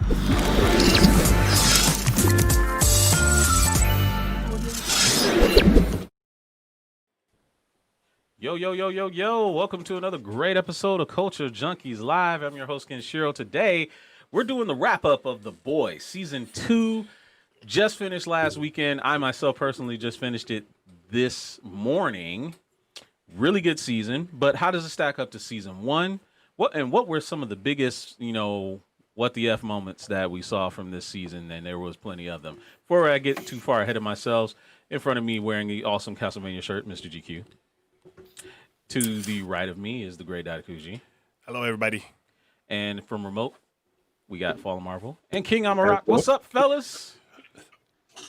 Yo, yo, yo, yo, yo. Welcome to another great episode of Culture Junkies Live. I'm your host, Kenshiro. Today, we're doing the wrap-up of The Boys. Season 2 just finished last weekend. I myself personally just finished it this morning. Really good season, but how does it stack up to Season 1? What were some of the biggest, what the F moments that we saw from this season? And there was plenty of them. Before I get too far ahead of myself, in front of me wearing the awesome Castlevania shirt, Mr. GQ. To the right of me is the great Dadakuji. Hello, everybody. And from remote, we got Fallen Marvel and King Amarak. What's up, fellas?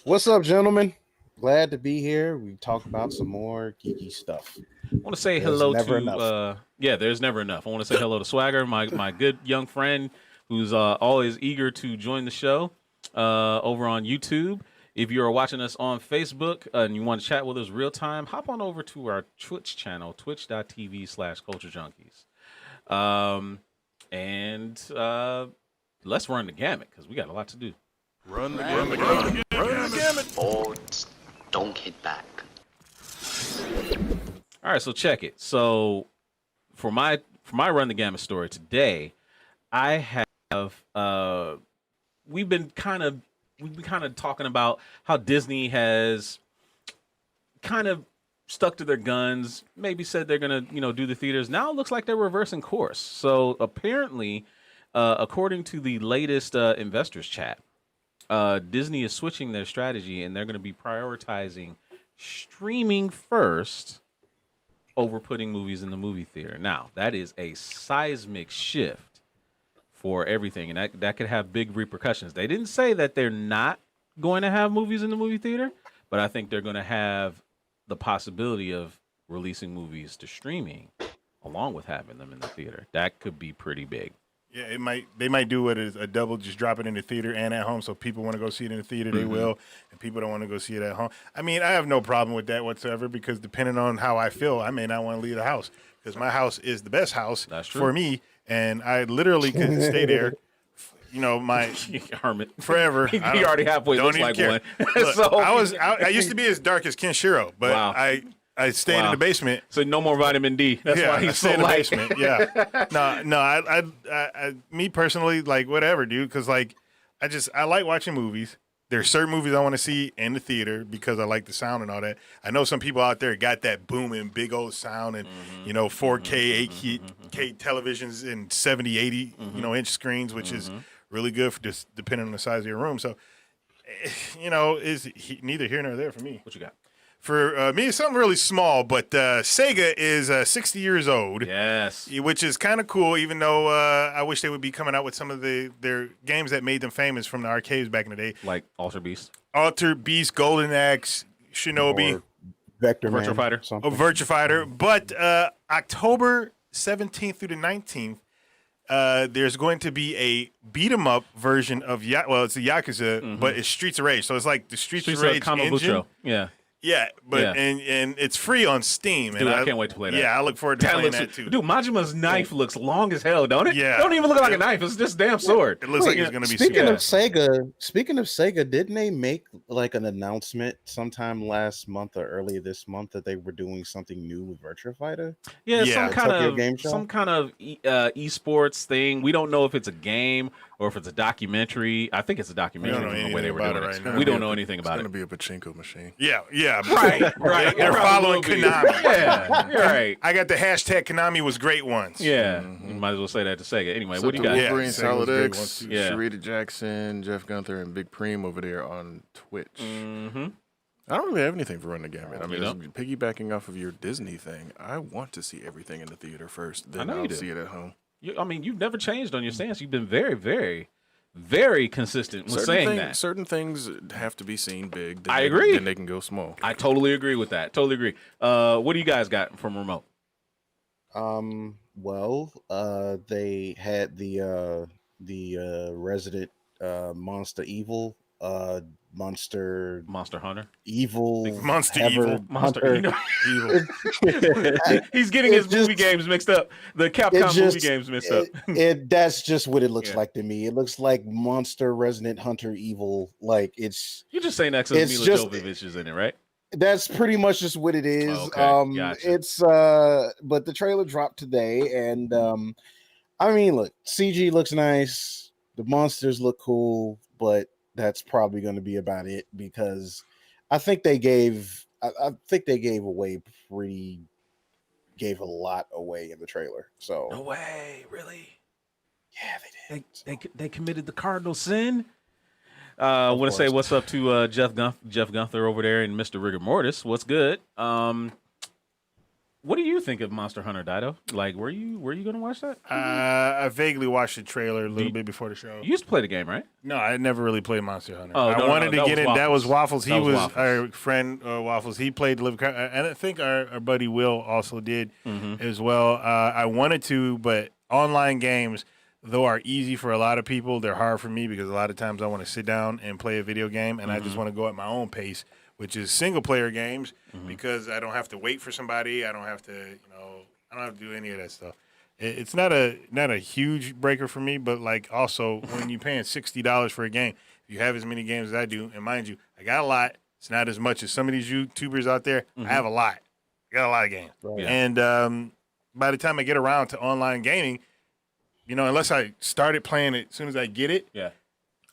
What's up, gentlemen? Glad to be here. We talk about some more geeky stuff. I want to say hello to there's never enough. I want to say hello to Swagger, my good young friend who's always eager to join the show over on YouTube. If you are watching us on Facebook and you want to chat with us real time, hop on over to our Twitch channel, twitch.tv/culturejunkies. Let's run the gamut because we got a lot to do. Run the gamut. Boards don't hit back. All right, so check it. So for my run the gamut story today, I have we've been kind of talking about how Disney has kind of stuck to their guns, maybe said they're going to, do the theaters. Now it looks like they're reversing course. So apparently, according to the latest investors chat, Disney is switching their strategy and they're going to be prioritizing streaming first over putting movies in the movie theater. Now, that is a seismic shift for everything, and that could have big repercussions. They didn't say that they're not going to have movies in the movie theater, but I think they're going to have the possibility of releasing movies to streaming along with having them in the theater. That could be pretty big. Yeah, they might do it as a double, just drop it in the theater and at home. So people want to go see it in the theater, they will, and people don't want to go see it at home. I mean, I have no problem with that whatsoever because depending on how I feel, I may not want to leave the house because my house is the best house for me, and I literally could stay there. My hermit forever. He already halfway looks like care. one. Look, So I used to be as dark as Kenshiro, but wow. I stayed in the basement. So no more vitamin D. That's why he's so in the light. basement. Yeah. No. I me personally, like whatever, dude. Because like, I like watching movies. There's certain movies I want to see in the theater because I like the sound and all that. I know some people out there got that booming big old sound and 4K, 8K televisions and 70, 80 inch screens, which is really good for just depending on the size of your room. So is neither here nor there for me. What you got? For me, it's something really small, but Sega is 60 years old. Yes. Which is kind of cool, even though I wish they would be coming out with some of their games that made them famous from the arcades back in the day. Like Alter Beast. Alter Beast, Golden Axe, Shinobi. Or Vector Virtua Fighter. Or Virtua Fighter. But October 17th through the 19th, there's going to be a beat-em-up version of, it's a Yakuza, but it's Streets of Rage. So it's like the Streets of Rage engine. Yeah. Yeah, but and it's free on Steam. Dude, and I can't wait to play that. Yeah, I look forward to playing that too. Dude, Majima's knife looks long as hell, don't it? Yeah. It don't even look like a knife. It's just a damn sword. It looks like it's going to be Speaking of Sega, didn't they make like an announcement sometime last month or early this month that they were doing something new with Virtua Fighter? Yeah, Yeah. some kind of esports thing. We don't know if it's a game or if it's a documentary. I think it's a documentary from the way they were doing it. We don't know anything about it. It's going to be a pachinko machine. Yeah. Right. They're following Konami. Yeah, you're right. I got the hashtag Konami was great once. Yeah, you might as well say that to Sega. Anyway, what do you got? Wolverine, Yeah, Solid Sega was X, great Yeah. Sharita Jackson, Jeff Gunther, and Big Preem over there on Twitch. Mm-hmm. I don't really have anything for Run the Gamut. I mean, You just piggybacking off of your Disney thing, I want to see everything in the theater first, then I'll see it at home. You've never changed on your stance. You've been very, very, very consistent with saying that. Certain things have to be seen big. Then I agree. Then they can go small. I totally agree with that. Totally agree. What do you guys got from remote? They had the Resident Monster Evil Monster Hunter. Evil, Monster Ever Evil. Monster. You know, Evil. he's getting his movie games mixed up. The Capcom movie games mixed up. That's just what it looks Yeah. like to me. It looks like Monster Resident Hunter Evil. Like You're just saying that because Mila just Jovovich is in it, right? that's pretty much just what it is. Okay, gotcha. It's but the trailer dropped today, and I mean, look, CG looks nice. The monsters look cool, but that's probably going to be about it because I think they gave gave a lot away in the trailer. So No way, really? Yeah, they did. They committed the cardinal sin. I want to say what's up to Jeff Gunther over there and Mr. Rigor Mortis. What's good? What do you think of Monster Hunter, Dido? Like, were you going to watch that? I vaguely watched the trailer a little bit before the show. You used to play the game, right? No, I never really played Monster Hunter. Oh, I wanted to get in. That was Waffles. He was Waffles. our friend, Waffles. He played Live, and I think our buddy Will also did as well. I wanted to, but online games, though, are easy for a lot of people. They're hard for me because a lot of times I want to sit down and play a video game, and I just want to go at my own pace, which is single player games, because I don't have to wait for somebody. I don't have to, I don't have to do any of that stuff. It's not a huge breaker for me, but like also when you're paying $60 for a game, if you have as many games as I do, and mind you, I got a lot. It's not as much as some of these YouTubers out there. I have a lot. I got a lot of games, and by the time I get around to online gaming, unless I started playing it as soon as I get it,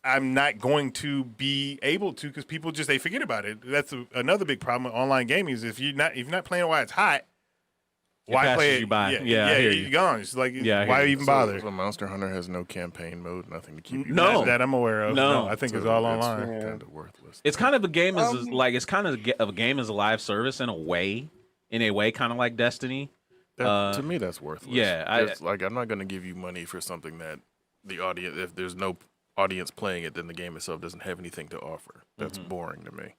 I'm not going to be able to because people they forget about it. That's another big problem with online gaming is if you're not playing it while it's hot, why play it? You by. You're gone. It's like why even bother? So Monster Hunter has no campaign mode, nothing to keep you. No, that I'm aware of. No, I think it's all online. Kind of worthless. It's kind of a game it's kind of a game as a live service in a way, kind of like Destiny. To me, that's worthless. Yeah, I'm not going to give you money for something that the audience, if there's no audience playing it, then the game itself doesn't have anything to offer. That's boring to me.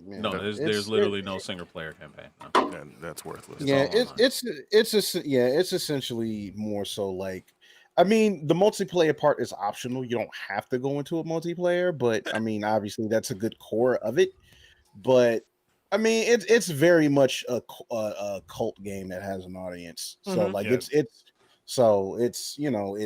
No, there's literally no single player campaign. No. And that's worthless. It's essentially more so like, I mean, the multiplayer part is optional. You don't have to go into a multiplayer, but I mean, obviously that's a good core of it. But I mean, it's very much a cult game that has an audience. So like it's it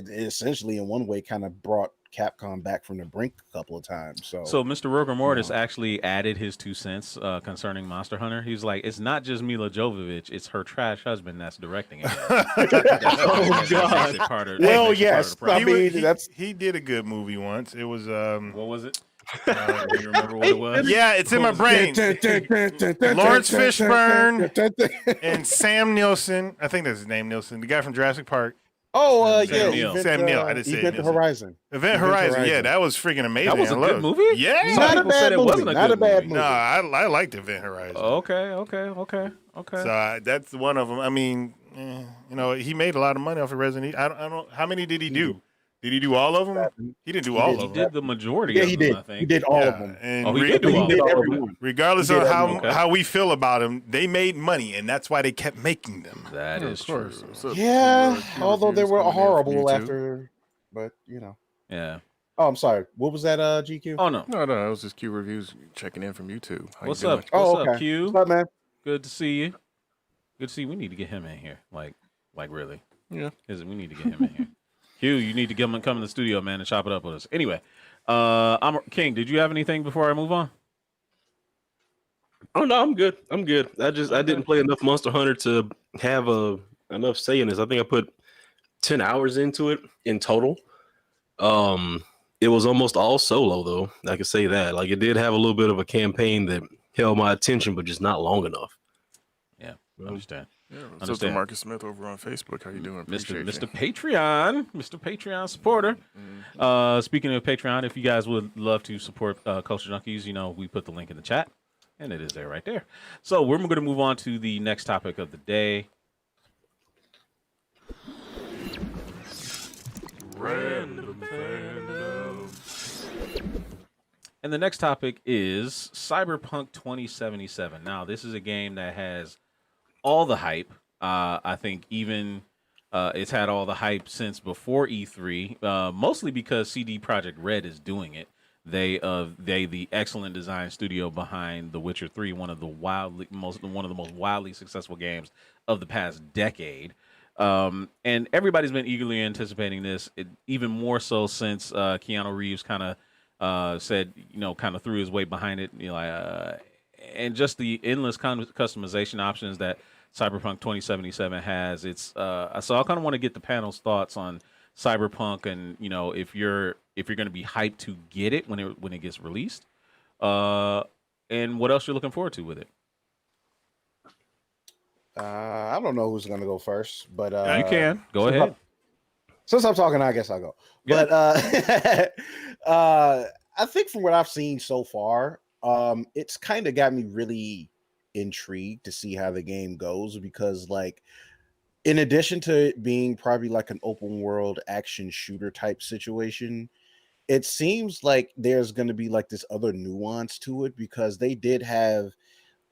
essentially in one way kind of brought Capcom back from the brink a couple of times. So Mr. Rigor Mortis actually added his 2 cents concerning Monster Hunter. He's like, it's not just Mila Jovovich, it's her trash husband that's directing it. Oh God. Well, yes. I mean, he did a good movie once. It was what was it? Do you remember what it was? Yeah, it's in my brain. Lawrence Fishburne and Sam Nilsson. I think that's his name, Nilsson. The guy from Jurassic Park. Oh, Sam Neill. Sam Neill. I didn't say Event Horizon. Event Horizon. Yeah, that was freaking amazing. That was a good movie? Yeah. Not a bad movie. Not a bad movie. No, I liked Event Horizon. Okay. So that's one of them. I mean, he made a lot of money off of Resident Evil. I don't. How many did he do? Did he do all of them? He didn't do all of them. He did the majority of them, he did. I think. He did all of them. And he did do all of them. Regardless of how we feel about them, they made money, and that's why they kept making them. That is true. So, although they were horrible after, but Yeah. Oh, I'm sorry. What was that, GQ? Oh, no. No, it was just Q Reviews checking in from YouTube. What's up? What's up, Q? What's up, man? Good to see you. Good to see you. We need to get him in here. Like really. Yeah. We need to get him in here. Hugh, you need to come in the studio, man, and chop it up with us. Anyway, I'm King. Did you have anything before I move on? Oh no, I'm good. I didn't play enough Monster Hunter to have enough say in this. I think I put 10 hours into it in total. It was almost all solo though. I can say that. Like it did have a little bit of a campaign that held my attention, but just not long enough. Yeah, I understand. Yeah, so to Marcus Smith over on Facebook. How you doing? Mr. Patreon supporter. Speaking of Patreon, if you guys would love to support Culture Junkies, we put the link in the chat, and it is there right there. So we're going to move on to the next topic of the day. Random fandoms. And the next topic is Cyberpunk 2077. Now, this is a game that has all the hype. I think even it's had all the hype since before E3, mostly because CD Projekt Red is doing it. They the excellent design studio behind The Witcher 3, one of the most wildly successful games of the past decade. And everybody's been eagerly anticipating this, even more so since Keanu Reeves kind of said, kind of threw his weight behind it, and just the endless customization options that Cyberpunk 2077 has. So I kind of want to get the panel's thoughts on Cyberpunk, and if you're going to be hyped to get it when it gets released, and what else you're looking forward to with it. I don't know who's gonna go first, but You can go ahead. Since I'm talking, I guess I'll go. Yeah. But I think from what I've seen so far, it's kind of got me really intrigued to see how the game goes, because like, in addition to it being probably like an open world action shooter type situation, it seems like there's going to be like this other nuance to it, because they did have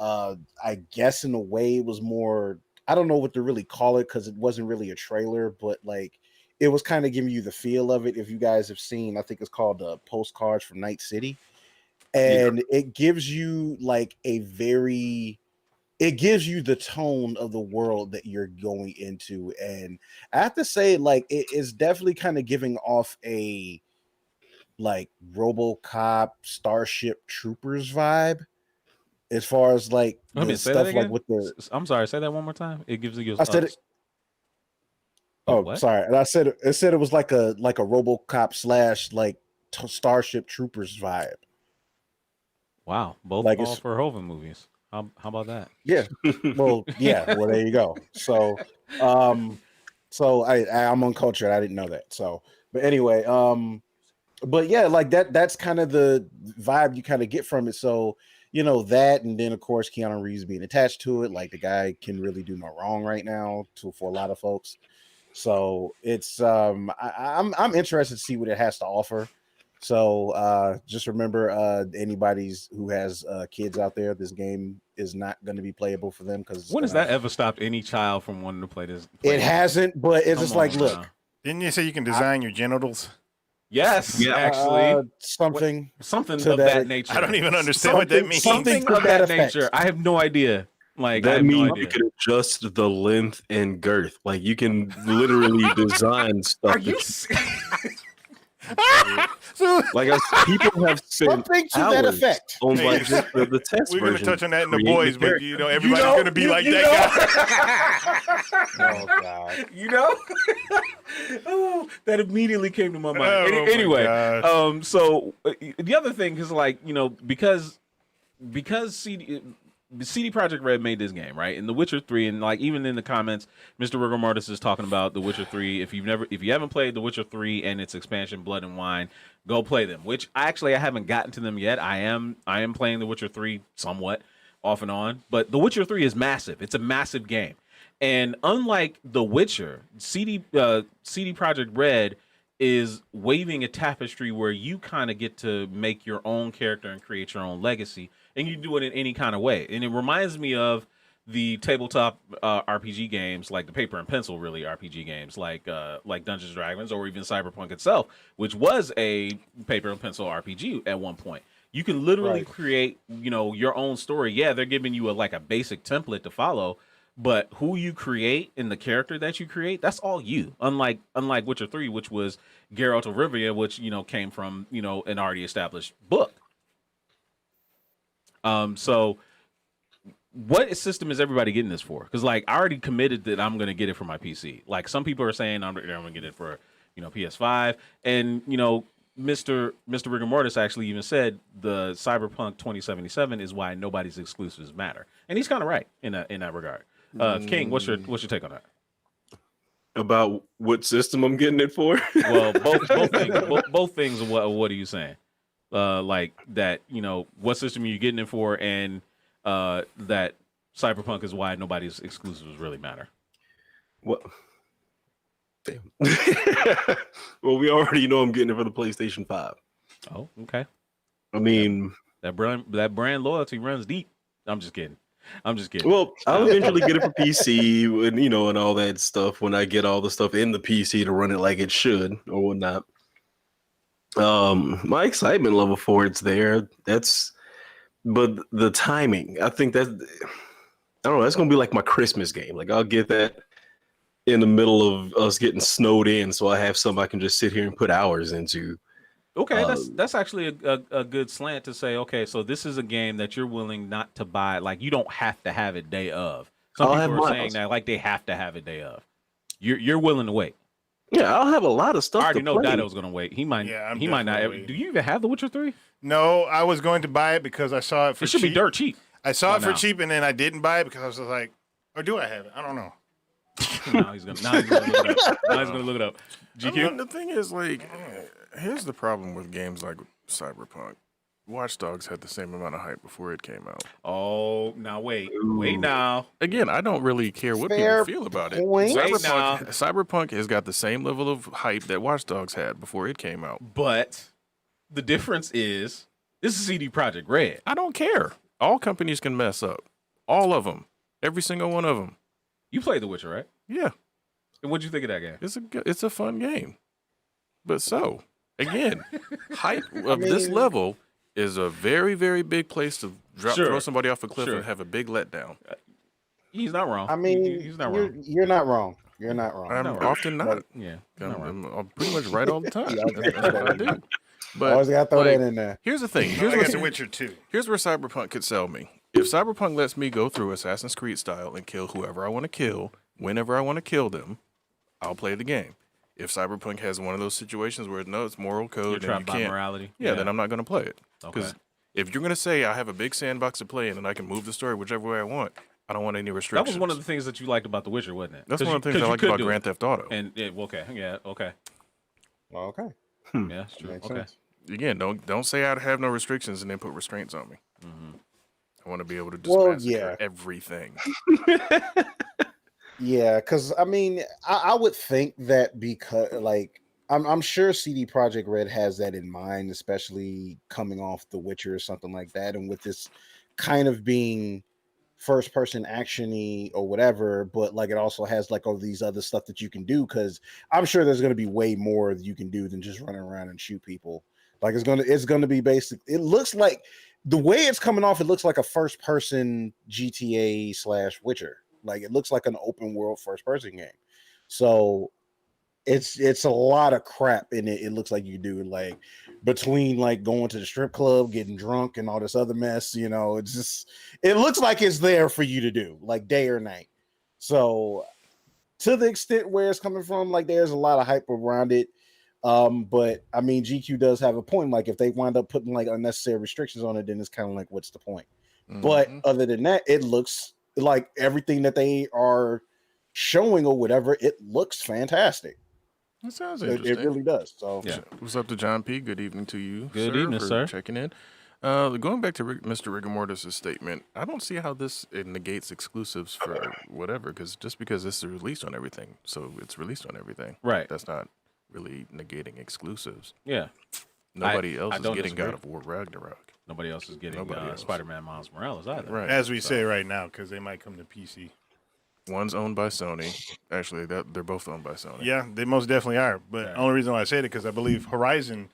I guess in a way it was more, I don't know what to really call it, because it wasn't really a trailer, but like it was kind of giving you the feel of it. If you guys have seen, I think it's called Postcards from Night City, and it gives you like it gives you the tone of the world that you're going into. And I have to say, like, it is definitely kind of giving off a like RoboCop Starship Troopers vibe, as far as like the Say that stuff again? like with the. I'm sorry, say that one more time. It gives you. I said it. Oh, sorry. And I said it was like a RoboCop slash like Starship Troopers vibe. Wow, both Like Paul Verhoeven movies. How about that? Yeah. Well, yeah. Well, there you go. So, I'm uncultured. I didn't know that. So, but anyway, but yeah, like that's kind of the vibe you kind of get from it. So, that, and then of course Keanu Reeves being attached to it, like the guy can really do no wrong right now for a lot of folks. So it's I'm interested to see what it has to offer. So just remember, anybody's who has kids out there, this game is not going to be playable for them, because when has that ever stopped any child from wanting to play this? It hasn't, but it's just like, look. Didn't you say you can design your genitals? Yes, actually, something of that nature. I don't even understand what that means. Something of that nature. I have no idea. Like, that means you can adjust the length and girth. Like, you can literally design stuff. Are you? Like, people have spent something to that effect on like the test. We're going to touch on that in the boys, but everybody's going to be like that guy. Oh God! Oh, that immediately came to my mind. Anyway, so the other thing is, like, because CD Projekt Red made this game, right? In The Witcher 3, and like even in the comments, Mr. Rigor Mortis is talking about The Witcher 3. If you haven't played The Witcher 3 and its expansion Blood and Wine, go play them. Which I haven't gotten to them yet. I am playing The Witcher 3 somewhat off and on, but The Witcher 3 is massive. It's a massive game. And unlike The Witcher, CD Projekt Red is waving a tapestry where you kind of get to make your own character and create your own legacy, and you do it in any kind of way. And it reminds me of the tabletop RPG games, like the paper and pencil really RPG games, like Dungeons and Dragons, or even Cyberpunk itself, which was a paper and pencil RPG at one point. You can literally create, your own story. Yeah, they're giving you a basic template to follow, but who you create and the character that you create, that's all you. Unlike Witcher 3, which was Geralt of Rivia, which came from an already established book. So what system is everybody getting this for? Because I already committed that I'm going to get it for my PC. Like, some people are saying I'm going to get it for PS5, and Mr. Rigor Mortis actually even said the Cyberpunk 2077 is why nobody's exclusives matter, and he's kind of right in that regard. King, what's your take on that? About what system I'm getting it for? Well, both things. What are you saying? Like that, what system are you getting it for, and that Cyberpunk is why nobody's exclusives really matter. What? Damn. Well, we already know I'm getting it for the PlayStation 5. Oh, okay. I mean, that brand loyalty runs deep. I'm just kidding. Well, I'll eventually get it for PC, and all that stuff when I get all the stuff in the PC to run it like it should or whatnot. My excitement level for it's there. But the timing, I think that I don't know. That's gonna be like my Christmas game. Like I'll get that in the middle of us getting snowed in, so I have something I can just sit here and put hours into. Okay, Uh, that's actually a good slant to say. Okay, so this is a game that you're willing not to buy. Like you don't have to have it day of. Some I'll people have are saying miles. that like they have to have it day of. You're willing to wait. Yeah, I'll have a lot of I stuff already to know play. Dido's gonna wait. He might. Yeah, I'm he might not. definitely Ever, do waiting. you even have The Witcher 3? No, I was going to buy it because I saw it for It should cheap. be dirt cheap. I saw by it for now. cheap, and then I didn't buy it because I was just like, or do I have it? I don't know. Now he's gonna look it up. Now he's gonna look it up. I GQ. mean, the thing is, like, here's the problem with games like Cyberpunk. Watch Dogs had the same amount of hype before it came out. Oh, now wait now. Again, I don't really care what Fair people feel about it. point. Wait now. Cyberpunk has got the same level of hype that Watch Dogs had before it came out. But the difference is this is CD Projekt Red. I don't care. All companies can mess up. All of them. Every single one of them. You played The Witcher, right? Yeah, And what'd you think of that game? it's a fun game. But so, again, hype of this mean- level is a very, very big place to Sure. throw somebody off a cliff Sure. and have a big letdown. He's not wrong. I mean, he's not you're, wrong. you're not wrong. You're not wrong. I'm No. often not. Yeah, he's not wrong. I'm pretty much right all the time. Yeah, okay. That's what I do. But Always gotta throw like, that in there. here's the thing. I got The Witcher 2. Here's where Cyberpunk could sell me. If Cyberpunk lets me go through Assassin's Creed style and kill whoever I want to kill, whenever I want to kill them, I'll play the game. If Cyberpunk has one of those situations where no, it's moral You're code and you trapped by can't, morality. yeah, then I'm not going to play it. Okay. Because if you're going to say I have a big sandbox to play in and I can move the story whichever way I want, I don't want any That restrictions. was one of the things that you liked about The Witcher, wasn't it? That's 'Cause one of the you- things I 'cause you like could about do Grand it. Theft Auto. And yeah, okay, yeah, okay, Okay. yeah, that's true. Makes Okay, sense. Again, don't say I have no restrictions and then put restraints on me. Mm-hmm. I want to be able to just Well, massacre yeah. everything. Yeah, because I mean, I would think that because like I'm sure CD Projekt Red has that in mind, especially coming off The Witcher or something like that, and with this kind of being first person actiony or whatever, but like it also has like all these other stuff that you can do, because I'm sure there's going to be way more that you can do than just running around and shoot people. Like it's gonna be basic. It looks like the way it's coming off, it looks like a first person GTA / Witcher. Like it looks like an open world first person game. So it's a lot of crap in it. It looks like you do, like between like going to the strip club, getting drunk, and all this other mess. You know, it's just it looks like it's there for you to do, like day or night. So to the extent where it's coming from, like there's a lot of hype around it. But I mean, GQ does have a point. Like if they wind up putting like unnecessary restrictions on it, then it's kind of like, what's the point? But other than that, it looks like everything that they are showing or whatever, it looks fantastic. That sounds It interesting. really does. So Yeah. What's up to John P? Good evening to you. Good evening, for sir. Checking in. Going back to Mr. Rigor Mortis' statement, I don't see how it negates exclusives for whatever, because just because this is released on everything, so it's released on everything. Right. That's not really negating exclusives. yeah. Nobody else I is don't getting disagree. God of War Ragnarok. Nobody else is getting Nobody else. Spider-Man Miles Morales either. Right. As we say right now, because they might come to PC. One's owned by Sony. Actually, they're both owned by Sony. Yeah, they most definitely are. But Yeah. only reason why I say it because I believe Horizon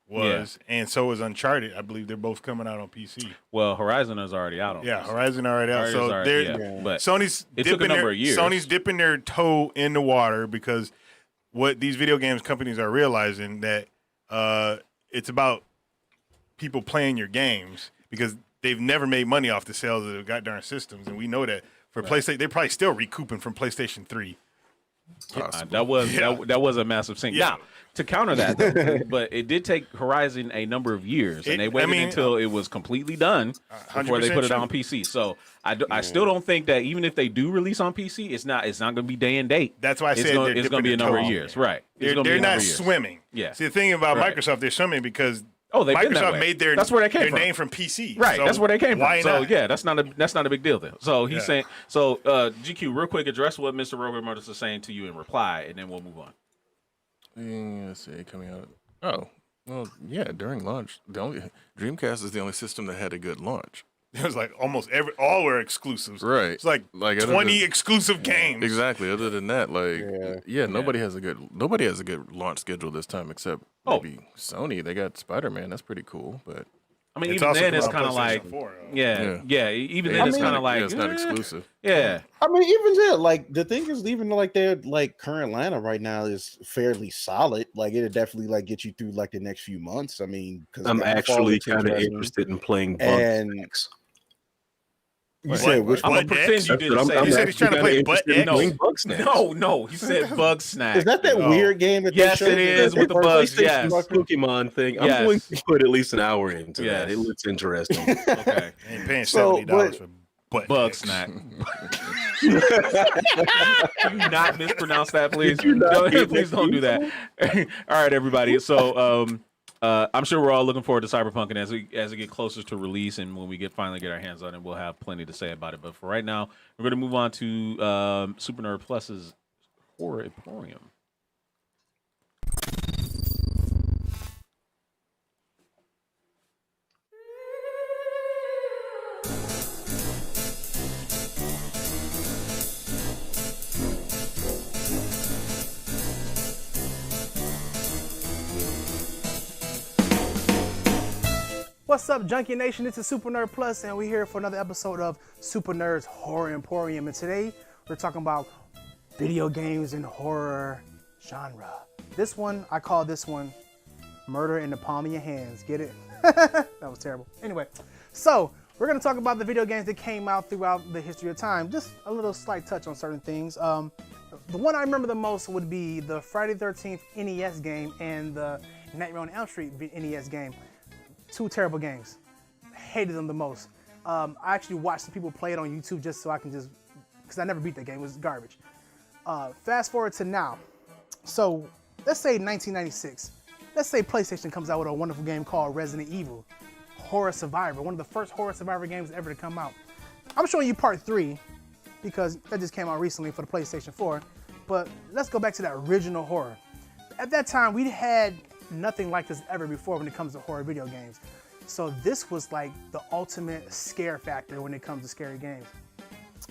was, and so is Uncharted. I believe they're both coming out on PC. Well, Horizon is already out on. Yeah, PC. Horizon already out. Horizon's So already- they're yeah, but Sony's it took a dipping number their, of years. Sony's dipping their toe in the water because what these video games companies are realizing that it's about people playing your games because they've never made money off the sales of the goddamn systems, and we know that for PlayStation, they're probably still recouping from PlayStation 3. that was a massive sink. Yeah. Now, to counter that, though, but it did take Horizon a number of years, and they waited until it was completely done before they 100% put it true. on PC. So I still don't think that even if they do release on PC, it's not going to be day and date. That's why I it's said gonna, they're it's going to be a dipping number their of toe. years, right? It's They're, gonna be a they're number not of years. swimming. Yeah. See, the thing about Right. Microsoft, they're swimming because Oh, they've been that Microsoft way. made their That's where they came from. name from PC. Right, So that's where they came from. why So not? yeah, that's not a big deal then. So he's Yeah. saying so. GQ, real quick, address what Mr. Robert Murtis is saying to you in reply, and then we'll move on. Let's see, coming out. Oh, well, yeah. During launch, Dreamcast is the only system that had a good launch. It was like almost all were exclusives. Right. It's like Like, other 20 than- exclusive games. Exactly. Other than that, like, Yeah. nobody has a good launch schedule this time except maybe Sony. They got Spider-Man. That's pretty cool, but I mean, It's even also then, it's coming kind out of PlayStation like, 4, yeah. Even then, it's kind of like, it's not exclusive. Yeah, I mean, even then, like the thing is, even like their like current lineup right now is fairly solid. Like it'll definitely like get you through like the next few months. I mean, because I'm actually kind of interested in playing And- Bugsnax. You said which I'm one? gonna pretend you didn't say He that. said he's trying to play Butt X. No, he said Bug Snack. Is that Oh. weird game that Yes, they showed? it is with the Or bugs. PlayStation Yes. Market? Pokemon thing. I'm Yes. going to put at least an hour into that. Yes. It looks interesting. Okay, Ain't paying So, $70 for Butt Bug X. Snack. Can you not mispronounce that, please? Did you not No, get please that don't do that. All right, everybody. So, I'm sure we're all looking forward to Cyberpunk, and as we get closer to release, and when we finally get our hands on it, we'll have plenty to say about it. But for right now, we're going to move on to Super Nerd Plus's Horror Emporium. What's up, Junkie Nation? This is Super Nerd Plus, and we're here for another episode of Super Nerd's Horror Emporium. And today, we're talking about video games and horror genre. This one, I call this one Murder in the Palm of Your Hands. Get it? That was terrible. Anyway, so we're going to talk about the video games that came out throughout the history of time. Just a little slight touch on certain things. The one I remember the most would be the Friday the 13th NES game and the Nightmare on Elm Street NES game. Two terrible games. Hated them the most. I actually watched some people play it on YouTube just so I can because I never beat that game. It was garbage. Fast forward to now. So let's say 1996. Let's say PlayStation comes out with a wonderful game called Resident Evil Horror Survivor, one of the first Horror Survivor games ever to come out. I'm showing you part 3 because that just came out recently for the PlayStation 4. But let's go back to that original horror. At that time, we had nothing like this ever before when it comes to horror video games. So this was like the ultimate scare factor when it comes to scary games.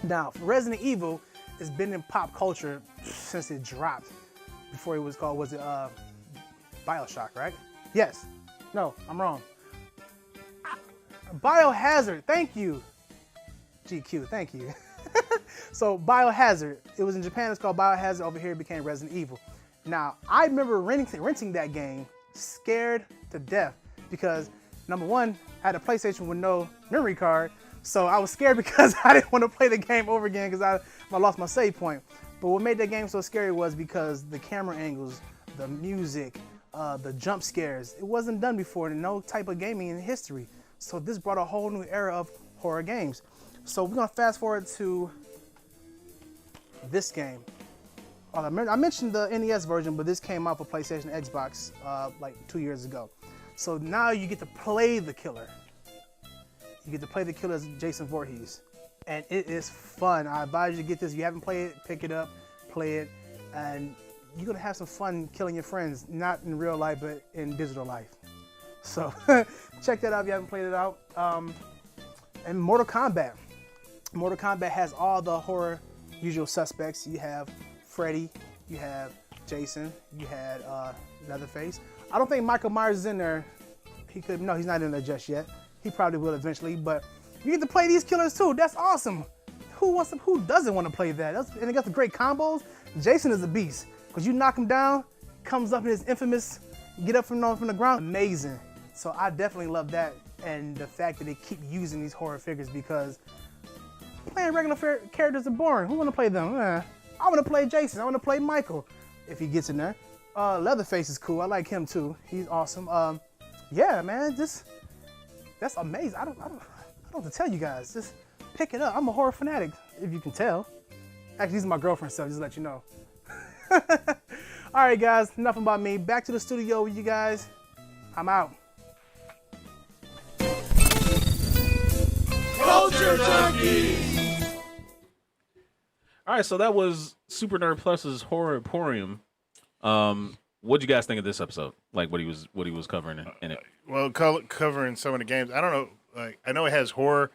Now, Resident Evil has been in pop culture since it dropped. Before it was called, was it Bioshock, right? Yes. No, I'm wrong. Biohazard, thank you. GQ, thank you. So Biohazard, it was in Japan, it's called Biohazard. Over here it became Resident Evil. Now, I remember renting that game scared to death because, number one, I had a PlayStation with no memory card, so I was scared because I didn't want to play the game over again because I lost my save point. But what made that game so scary was because the camera angles, the music, the jump scares, it wasn't done before in no type of gaming in history. So this brought a whole new era of horror games. So we're gonna fast forward to this game. I mentioned the NES version, but this came out for PlayStation and Xbox like 2 years ago. So now you get to play the killer. You get to play the killer as Jason Voorhees. And it is fun. I advise you to get this. If you haven't played it, pick it up, play it, and you're gonna have some fun killing your friends, not in real life, but in digital life. So check that out if you haven't played it out. And Mortal Kombat. Mortal Kombat has all the horror usual suspects. You have Freddy, you have Jason, you had Leatherface. I don't think Michael Myers is in there. No, he's not in there just yet. He probably will eventually, but you get to play these killers too. That's awesome. Who doesn't want to play that? And it got the great combos. Jason is a beast because you knock him down, comes up in his infamous get up from the ground. Amazing. So I definitely love that, and the fact that they keep using these horror figures because playing regular characters are boring. Who want to play them? I want to play Jason. I want to play Michael if he gets in there. Leatherface is cool. I like him too. He's awesome. Yeah, man, that's amazing. I don't know what to tell you guys. Just pick it up. I'm a horror fanatic, if you can tell. Actually, these are my girlfriend's stuff, just to let you know. All right, guys, enough about me. Back to the studio with you guys. I'm out. Culture Junkies! All right, so that was Super Nerd Plus's Horror Emporium. What'd you guys think of this episode? Like what he was covering in it? Well, covering some of the games, I don't know. Like I know it has horror,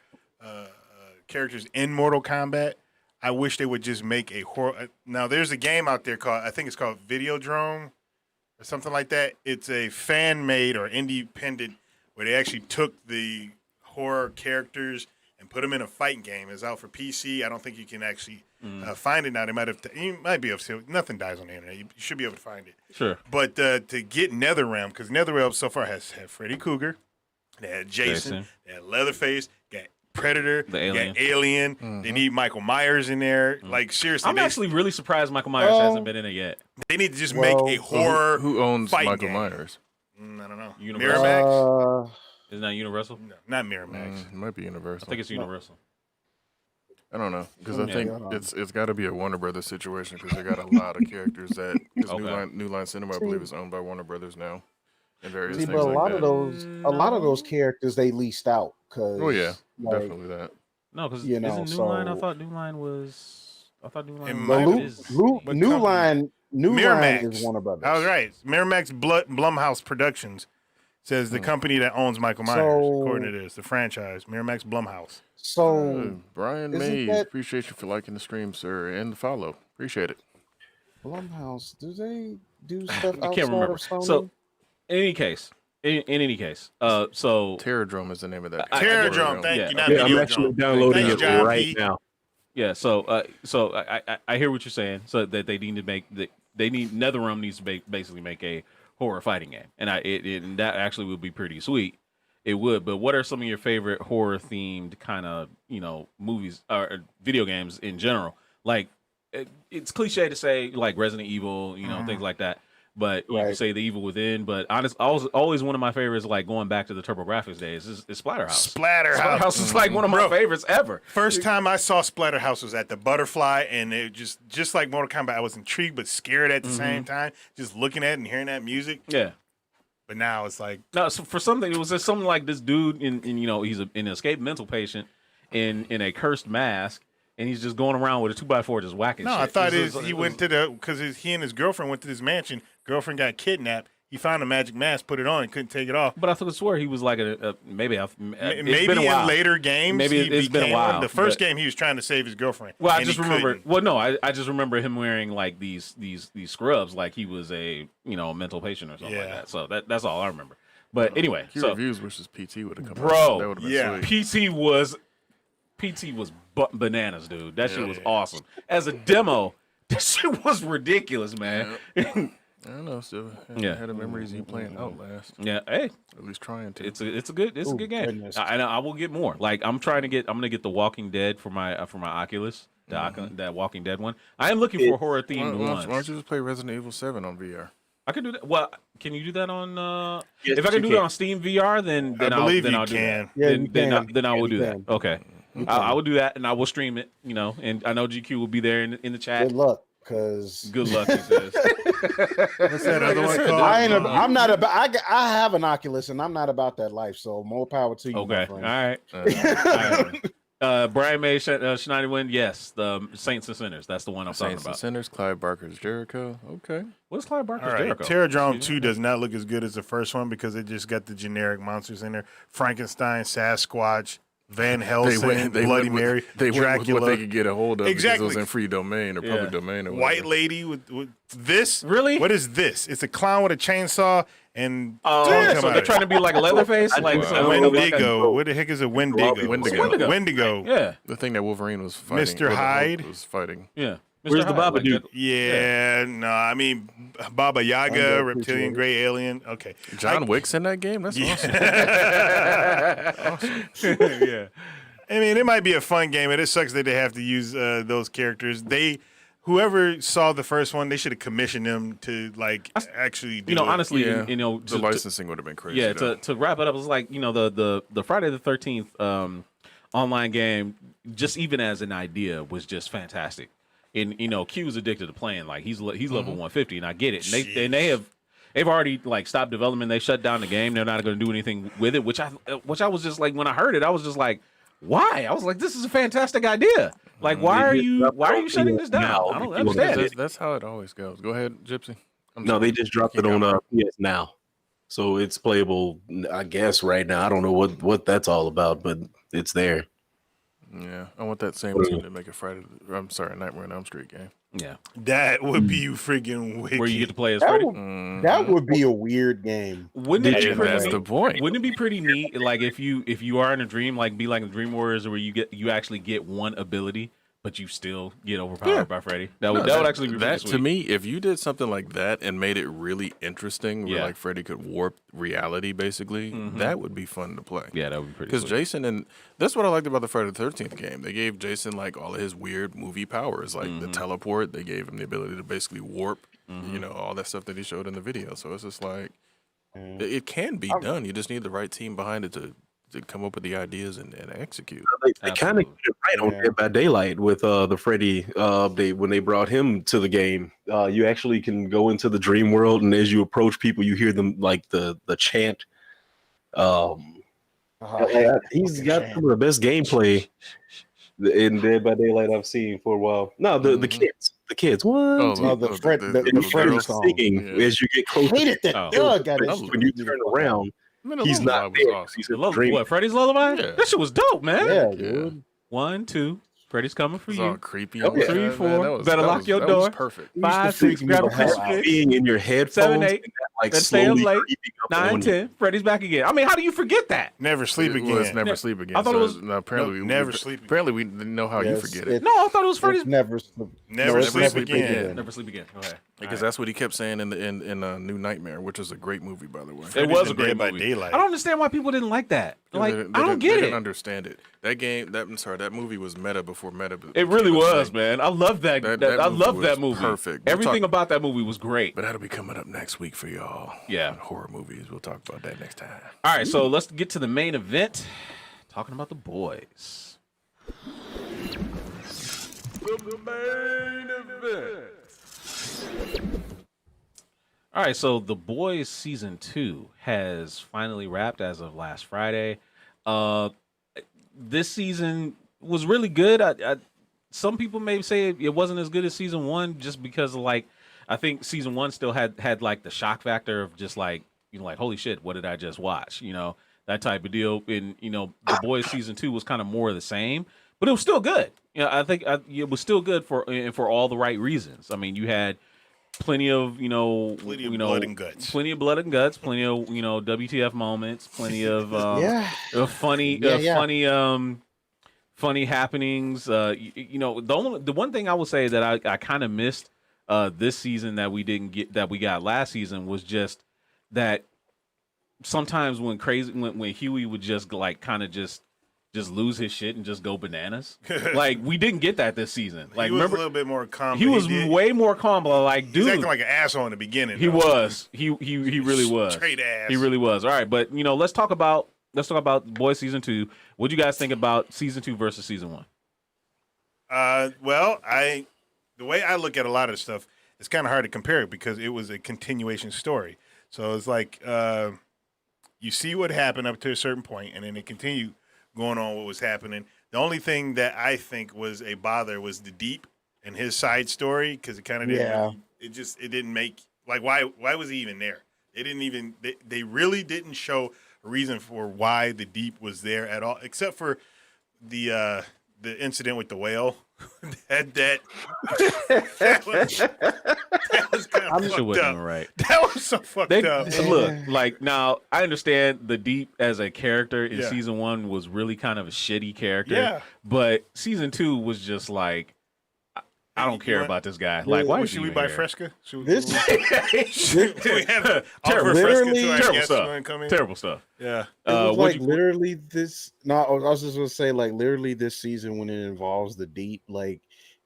characters in Mortal Kombat. I wish they would just make a horror. Now, there's a game out there I think it's called Videodrome or something like that. It's a fan-made or independent where they actually took the horror characters and put them in a fighting game. It's out for PC. I don't think you can actually find it now. They might have. You might be able to. Nothing dies on the internet. You should be able to find it. Sure. But to get NetherRealm, because NetherRealm so far has had Freddy Krueger, they had Jason, they had Leatherface, got Predator, the Alien. got Alien. They need Michael Myers in there. Like seriously, I'm actually really surprised Michael Myers hasn't been in it yet. they need to just make a horror. Who owns fighting Michael game. Myers? I don't know. Universal. Miramax? Isn't that Universal? No, not Miramax. It might be Universal. I think it's Universal. I don't know because I Yeah. think it's got to be a Warner Brothers situation because they got a lot of characters that because Okay. New Line Cinema I believe is owned by Warner Brothers now, and various See, things but a like lot that. of those characters they leased out. Cause, Oh yeah, like, definitely that. No, because You know, isn't New Line? I so- thought New Line was. I thought New It Line might was. be. What New company? Line Miramax. is Warner Brothers. I was right. Miramax Blumhouse Productions says the company that owns Michael Myers, So- according to this, the franchise, Miramax Blumhouse. So Brian isn't Mays, that- appreciate you for liking the stream, sir, and the follow. Appreciate it. Blumhouse, do they do stuff I outside can't remember. of Sony? So, in any case, in any case, so Terradrome is the name of that. Terradrome, thank Yeah. you. Not Yeah, I'm Videodrome. actually downloading Thanks, it John right P. now. yeah, so I hear what you're saying. So that they need to make they need NetherRealm needs to basically make a horror fighting game, and and that actually would be pretty sweet. It would, but what are some of your favorite horror themed kind of movies or video games in general? Like it's cliche to say like Resident Evil, things like that. But you can Right. say The Evil Within. But honest, always one of my favorites, like going back to the TurboGrafx days, is Splatterhouse. Splatterhouse. is like one of my favorites ever. First time I saw Splatterhouse was at the Butterfly, and it just like Mortal Kombat, I was intrigued but scared at the same time, just looking at it and hearing that music. Yeah. But now it's like, No, so for something, it was just something like this dude he's an escaped mental patient in a cursed mask, and he's just going around with a 2x4 just whacking no, shit. I thought It he was- went to because he and his girlfriend went to this mansion. Girlfriend got kidnapped. He found a magic mask, put it on, and couldn't take it off. But I swear he was like maybe it's Maybe been a in while. later games, Maybe he it's been a became one. while, The first but- game, he was trying to save his girlfriend. Well, I and just he remember. couldn't. Well, no, I just remember him wearing like these scrubs, like he was a mental patient or something like Yeah. that. So that's all I remember. But anyway, Q so Reviews versus PT would have come Bro, out. That would have been yeah. sweet. PT was bananas, dude. That shit was awesome. As a demo, that shit was ridiculous, man. I don't know. Still, Yeah. I had the memories of you playing Outlast. Yeah, hey, At least trying to. it's a good game. goodness. I will get more. Like I'm gonna get The Walking Dead for my Oculus, that Walking Dead one. I am looking for horror themed why ones. don't you just play Resident Evil 7 on VR? I could do that. Well, can you do that on? Yes, if I can do you that can. on Steam VR, then I believe then you I'll do can. that. Yeah, then you then I, can. then I will You do can. that. Okay, I will do that, and I will stream it. And I know GQ will be there in the chat. Good luck, because Good luck, he says. What's that other one called? I'm not about. I have an Oculus, and I'm not about that life. So more power to you, Okay, my all friend. right. All right. Brian May, Schneider Wind, yes, the Saints and Sinners. That's the one I'm talking Saints and about. Sinners, Clive Barker's Jericho. Okay. What's Clive Barker's All right, Jericho? Terradrome 2 does not look as good as the first one because it just got the generic monsters in there. Frankenstein, Sasquatch, Van Helsing, Bloody Mary, They went with Dracula, what they could get a hold of because it was Exactly. in free domain or public Yeah. domain or White whatever. Lady with this. Really? What is this? It's a clown with a chainsaw and Oh, tongue yeah, come so out they're of trying it. to be like a Leatherface, I like do. so- Wendigo. What the heck is a Wendigo? Wendigo. Wendigo. Yeah, The thing that Wolverine was fighting. Mr. or the Hulk Hyde? was fighting. yeah. Where's the Hyde, Babadook? Yeah, no, I mean Baba Yaga, I reptilian appreciate it. gray alien. Okay, John Wick's in that game? That's awesome. yeah. I mean, it might be a fun game, and it sucks that they have to use those characters. Whoever saw the first one, they should have commissioned them to actually do it. Honestly, Yeah. to- The licensing would have been crazy. Yeah, though. to wrap it up, it's like the Friday the 13th online game, just even as an idea, was just fantastic. And Q's addicted to playing. Like he's level 150, and I get it. And they've already stopped development. They shut down the game. They're not going to do anything with it. Which I was just like, when I heard it, I was just like, why? I was like, this is a fantastic idea. Like, why are you shutting this down? Now, I don't if you want to understand it. That's how it always goes. Go ahead, Gypsy. No, they just dropped it on PS Now, so it's playable. I guess right now. I don't know what that's all about, but it's there. Yeah, I want that same team to make a Nightmare on Elm Street game. Yeah, That would be freaking wicked. where you get to play as That Freddy. that would be a weird game. Wouldn't it be And pretty that's neat? the point. Wouldn't it be pretty neat, like if you are in a dream, like be like the Dream Warriors, where you actually get one ability, but you still get overpowered by Freddy? That would actually be pretty to sweet. me. If you did something like that and made it really interesting, where Yeah. like Freddy could warp reality, basically, that would be fun to play. Yeah, that would be pretty. Because Sweet. Jason, and that's what I liked about the Friday the 13th game. They gave Jason like all of his weird movie powers, like the teleport. They gave him the ability to basically warp, all that stuff that he showed in the video. So it's just like it can be done. You just need the right team behind it to come up with the ideas and execute. They kind of get it right on Dead by Daylight with the Freddy update when they brought him to the game. You actually can go into the dream world, and as you approach people, you hear them like the chant. He's got some of the best gameplay in Dead by Daylight I've seen for a while. No, the kids. What? the Freddy girls. song. Singing as you get closer. Hated that. Oh. Got it. When you turn around, I mean, the he's lullaby not was there. awesome. He's in the dream. What, Freddy's Lullaby? Yeah. That shit was dope, man. Yeah, dude. 1, 2, Freddy's coming for It was all you. creepy. Oh, yeah. 3, 4. Better lock your that door. was perfect. Used to 5, freak 6. me Grab a the hell out. crucifix. Being in your headphones, 7, 8. and that, like Then stay up slowly late. creeping up 9, on 10. Freddy's back again. I mean, how do you forget that? Never sleep It again. was never sleep again. I thought it was- no, apparently No, never sleep again. Apparently we didn't know how you forget it. No, I thought it was Freddy's. It's never sleep. Never it's sleep again. Never sleep again. Okay. Because that's what he kept saying in New Nightmare, which is a great movie, by the way. It was a Dead great by movie. Daylight. I don't understand why people didn't like that. Like, I don't they get didn't it. understand it. That movie was meta before meta. It really became a was, thing. man. I love that. That I movie love was that movie. perfect. We'll Everything talk- about that movie was great. But that'll be coming up next week for y'all. Yeah. On horror movies. We'll talk about that next time. All right, so let's get to the main event. Talking about the boys. The main event. All right, so The Boys season 2 has finally wrapped as of last Friday. This season was really good. Some people may say it wasn't as good as season 1 just because, like, I think season 1 still had like the shock factor of just like, like, holy shit, what did I just watch? That type of deal. And The Boys season 2 was kind of more of the same, but it was still good. I think it was still good for all the right reasons. I mean, you had plenty of blood and guts. Plenty of blood and guts, plenty of WTF moments, plenty of funny happenings. The one thing I would say that I kind of missed this season that we didn't get that we got last season was just that sometimes when Huey would just like kind of just lose his shit and just go bananas. Like, we didn't get that this season. Like, He was remember, a little bit more calm. he but was did- way more calm. But like, He dude, was acting like an asshole in the beginning. he though. was. He really was. Straight ass. He really was. All right, but let's talk about Boys season 2. What do you guys think about season 2 versus season 1? Well, the way I look at a lot of stuff, it's kind of hard to compare it because it was a continuation story. So it's like you see what happened up to a certain point, and then it continued going on what was happening. The only thing that I think was a bother was the Deep and his side story because it kind of didn't. Yeah. It didn't make like why was he even there? They really didn't show a reason for why the Deep was there at all, except for the incident with the whale. that was kind of Shit fucked wasn't up. even right. That was so fucked up. Look, like, now I understand the Deep as a character in Yeah. season 1 was really kind of a shitty character. Yeah. But season 2 was just like, I don't care about this guy. Like, why Should we buy Fresca? Should This we have Terrible. offer Fresca Literally- to our terrible guests stuff. when they come in? Terrible stuff. Yeah. It was what'd like you- literally this. No, I was just gonna say like literally this season when it involves the Deep, like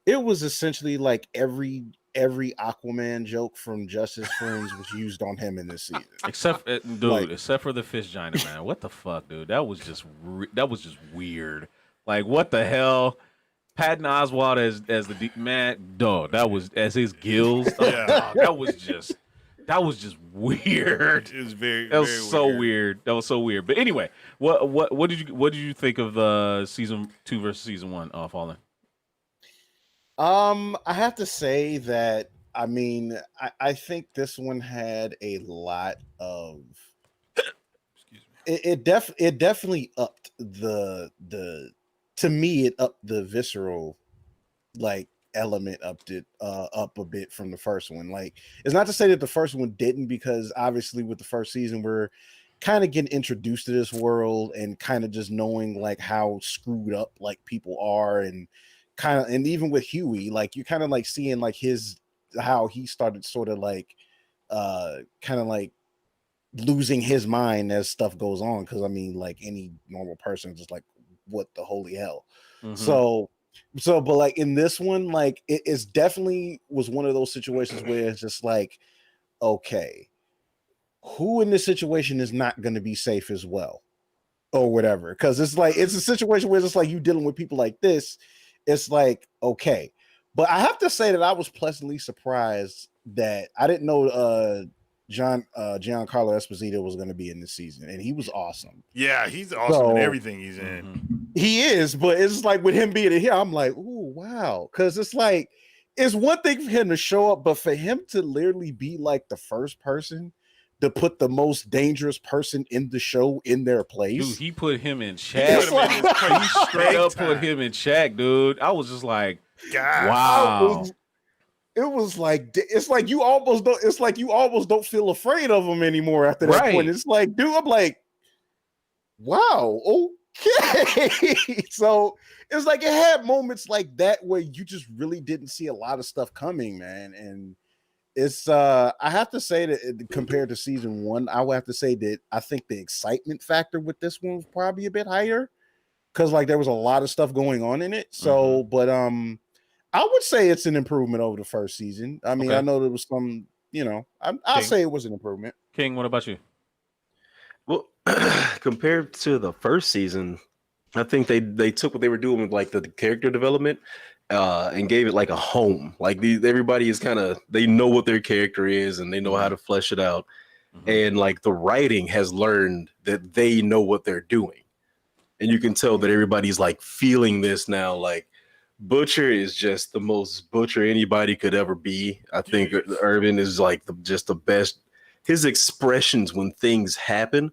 it was essentially like every Aquaman joke from Justice Friends was used on him in this season. Except, dude, Like- except for the fish giant, man. What the fuck, dude? That was just weird. Like, what the hell? Patton Oswalt as the Deep man, dog. That was as his gills. Yeah. Dog, that was just weird. It was very That was very so weird. That was so weird. But anyway, what did you think of season 2 versus season 1? Fallen. I have to say that I mean I think this one had a lot of. It definitely upped the to me, it upped the visceral like element up a bit from the first one. Like, it's not to say that the first one didn't, because obviously with the first season we're kind of getting introduced to this world and kind of just knowing like how screwed up like people are, and kind of, and even with Huey, like you're kind of like seeing like how he started sort of like kind of like losing his mind as stuff goes on, because I mean, like any normal person is just like, what the holy hell. So but like in this one, like it's definitely was one of those situations where it's just like, okay, who in this situation is not going to be safe as well, or whatever, because it's like it's a situation where it's like you dealing with people like this. It's like, okay, but I have to say that I was pleasantly surprised that I didn't know Giancarlo Esposito was going to be in this season, and he was awesome. Yeah, he's awesome in everything he's in. He is, but it's like with him being in here, I'm like, ooh, wow, because it's like it's one thing for him to show up, but for him to literally be like the first person to put the most dangerous person in the show in their place. Dude, he put him in check. He straight up put him in check, dude. I was just like, God. wow. It was like, it's like you almost don't feel afraid of him anymore after that point. It's like, dude, I'm like, wow, okay. So it's like it had moments like that where you just really didn't see a lot of stuff coming, man. And it's I have to say that compared to season one, I would have to say that I think the excitement factor with this one was probably a bit higher, because like there was a lot of stuff going on in it. So, but I would say it's an improvement over the first season. I mean, I know there was some, I'll say it was an improvement. King, what about you? Well, compared to the first season, I think they took what they were doing with like the character development and gave it like a home. Like everybody is kind of, they know what their character is and they know how to flesh it out. And like the writing has learned that they know what they're doing. And you can tell that everybody's like feeling this now. Like Butcher is just the most Butcher anybody could ever be. I think Irvin is like just the best. His expressions when things happen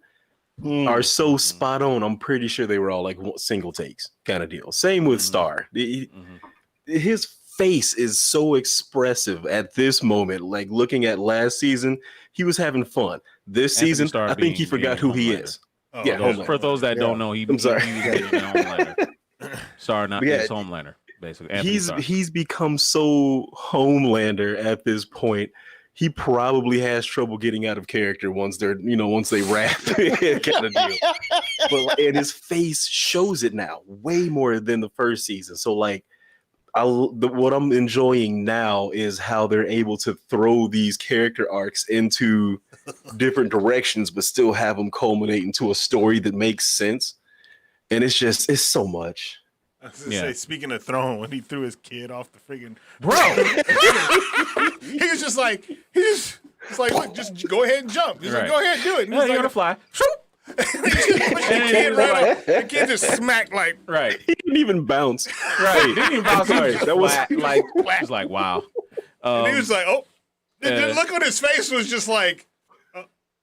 are so spot on. I'm pretty sure they were all like single takes kind of deal. Same with Star. His face is so expressive at this moment. Like looking at last season, he was having fun. This season, I think he forgot who he is. Oh, yeah, for those that don't know, he was Homelander. Sorry, not it's Homelander. Basically, he's become so Homelander at this point. He probably has trouble getting out of character once they wrap kind of deal. But and his face shows it now way more than the first season. So like, what I'm enjoying now is how they're able to throw these character arcs into different directions, but still have them culminate into a story that makes sense. And it's so much. I was gonna say, speaking of throwing, when he threw his kid off the friggin' he was just like, look, just go ahead and jump. He's like, go ahead and do it. And you're gonna fly. The kid just smacked like He didn't even bounce. He didn't even bounce. That was like was like wow. And he was like, the look on his face was just like,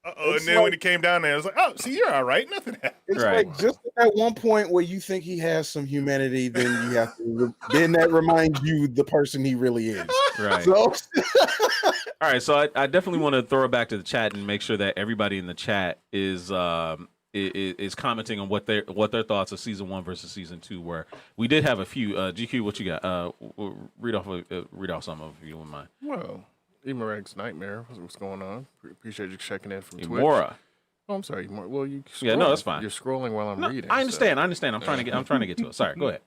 and then when he came down there, I was like, oh, see, you're all right. Nothing happened. It's like just at one point where you think he has some humanity, then you have to, then that reminds you the person he really is. Right. So, all right. So I definitely want to throw it back to the chat and make sure that everybody in the chat is commenting on what their thoughts of season 1 versus season 2 were. We did have a few. GQ, what you got? Read off some of you in mind. Well, Emerag's Nightmare. What's going on? Appreciate you checking in from Twitch. Emora. Oh, I'm sorry. Well, you. Yeah, no, that's fine. You're scrolling while I'm reading. I understand. I'm trying to get to it. Sorry, go ahead.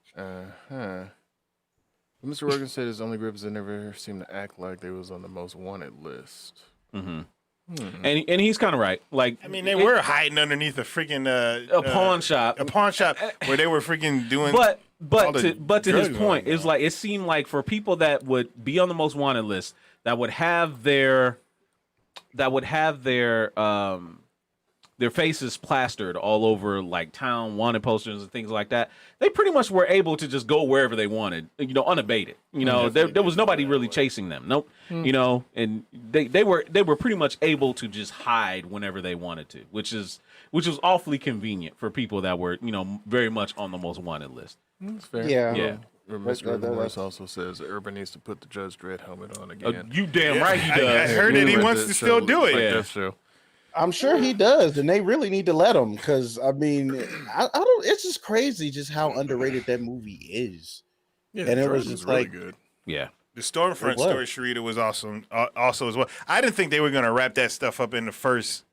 Mr. Rogan said his only gripe is they never seem to act like they was on the most wanted list. And he's kind of right. Like, I mean, they were hiding underneath a freaking a pawn shop, where they were freaking doing. But to his point, it's like it seemed like for people that would be on the most wanted list, that would have their their faces plastered all over like town wanted posters and things like that. They pretty much were able to just go wherever they wanted, unabated. There was nobody really chasing them. Nope. And they were pretty much able to just hide whenever they wanted to, which was awfully convenient for people that were, very much on the most wanted list. That's fair. Yeah. Mr. Morris also says Urban needs to put the Judge Dredd helmet on again. You damn right he does. I heard that he wants to still do it. Yeah. I'm sure he does, and they really need to let him because I mean, I don't. It's just crazy just how underrated that movie is. Yeah, and it was just really like good. Yeah. The Stormfront story, Sharita, was awesome. Also, as well, I didn't think they were going to wrap that stuff up in the first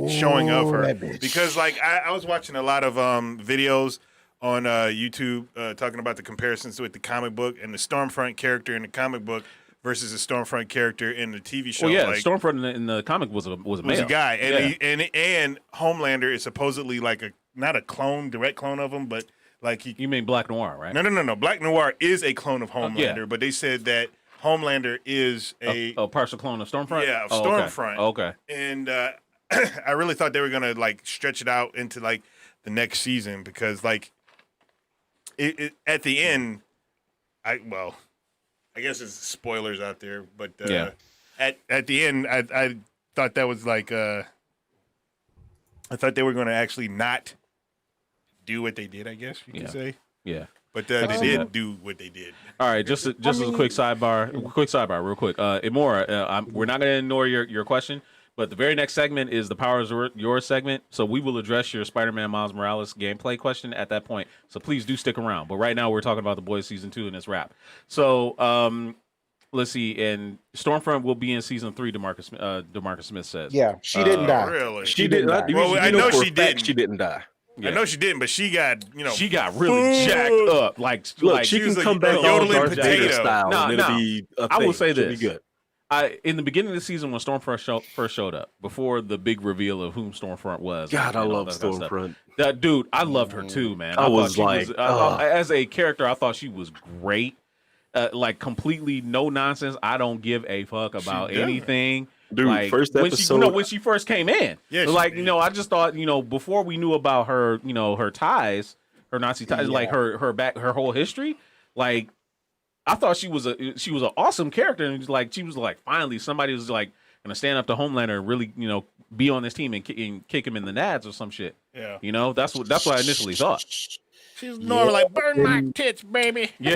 showing of her because, like, I was watching a lot of videos on YouTube talking about the comparisons with the comic book and the Stormfront character in the comic book versus the Stormfront character in the TV show. Well, yeah, like, Stormfront in the comic was a male. a guy, and and Homelander is supposedly like not a clone, direct clone of him, but like You mean Black Noir, right? No. Black Noir is a clone of Homelander, but they said that Homelander is a partial clone of Stormfront. Yeah, of Stormfront. Okay. And I really thought they were gonna like stretch it out into like the next season because like it at the end, I guess it's spoilers out there, but at the end, I thought that was like I thought they were gonna actually not do what they did. I guess you could say. Yeah. But they did do what they did. All right, just as a quick sidebar, real quick. Imora, we're not going to ignore your question, but the very next segment is the Power is Yours segment. So we will address your Spider-Man Miles Morales gameplay question at that point. So please do stick around. But right now we're talking about The Boys Season 2 and it's wrap. So let's see. And Stormfront will be in Season 3, DeMarcus Smith says. Yeah, she didn't die. Really? She didn't die. Well, I know she didn't. She didn't die. Yeah. I know she didn't, but she got she got really jacked up. Look, she can come back all Darth Vader style, Nah, and it'll be a thing. I will say She'll this: be good. in the beginning of the season when Stormfront first showed up, before the big reveal of whom Stormfront was. God, I love Stormfront. That dude, I loved her too, man. I was like, as a character, I thought she was great. Like completely no nonsense. I don't give a fuck about anything. Dude, like, first episode when she first came in, I just thought, before we knew about her, her ties, her Nazi ties, like her whole history, like I thought she was an awesome character, and she was like finally somebody was like gonna stand up to Homelander and really, be on this team and kick him in the nads or some shit. Yeah, that's what I initially thought. She's normally like, burn my tits, baby. Yeah,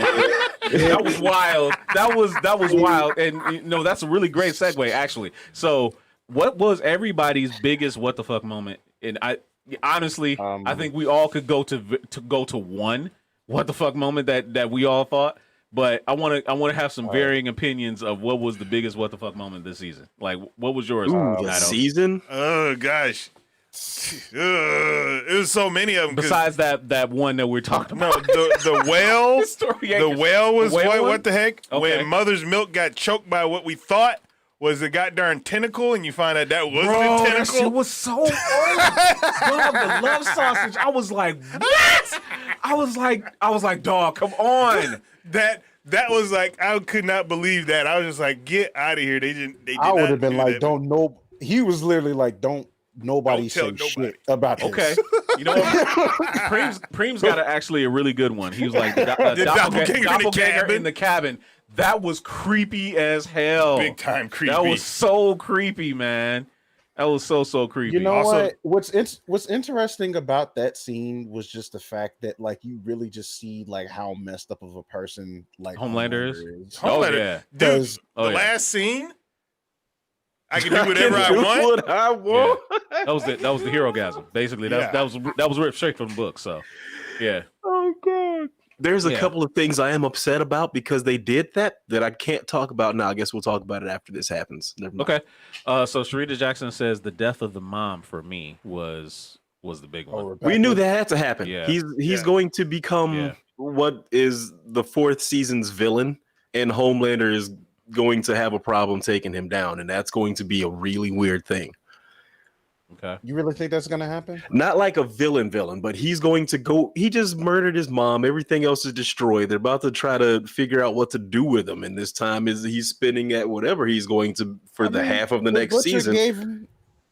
that was wild. That was wild, and that's a really great segue, actually. So, what was everybody's biggest what the fuck moment? And I honestly, I think we all could go to one what the fuck moment that we all thought. But I want to have some varying opinions of what was the biggest what the fuck moment this season. Like, what was yours? This season? Oh gosh. It was so many of them. Besides that one that we're talking about. No, the whale. The whale was what the heck? Okay. When Mother's Milk got choked by what we thought was a goddamn tentacle, and you find out that wasn't a tentacle. That shit was so old. Dog, the love sausage. I was like, what? I was like, dog, come on. That was like, I could not believe that. I was just like, get out of here. They did I would have been like, that. don't know. He was literally like, don't nobody say shit about this. Okay. You know what? Preem's got actually a really good one. He was like, doppelganger in the cabin. That was creepy as hell. Big time creepy. That was so creepy, man. That was so creepy. You know what? What's interesting about that scene was just the fact that like you really just see like how messed up of a person like Homelander is. Homelander, yeah, dude. Last scene, I can do whatever I want. Yeah. That was the hero gasm. Basically, that was ripped straight from the book. So, yeah. Oh god. There's a couple of things I am upset about because they did that I can't talk about now. I guess we'll talk about it after this happens. Never mind. Okay. So Sharita Jackson says the death of the mom for me was the big one. We knew that had to happen. Yeah. He's going to become what is the fourth season's villain, and Homelander is going to have a problem taking him down, and that's going to be a really weird thing. Okay. You really think that's gonna happen? Not like a villain, but he's going to go. He just murdered his mom. Everything else is destroyed. They're about to try to figure out what to do with him, and this time is he's spinning at whatever he's going to for half of the next season.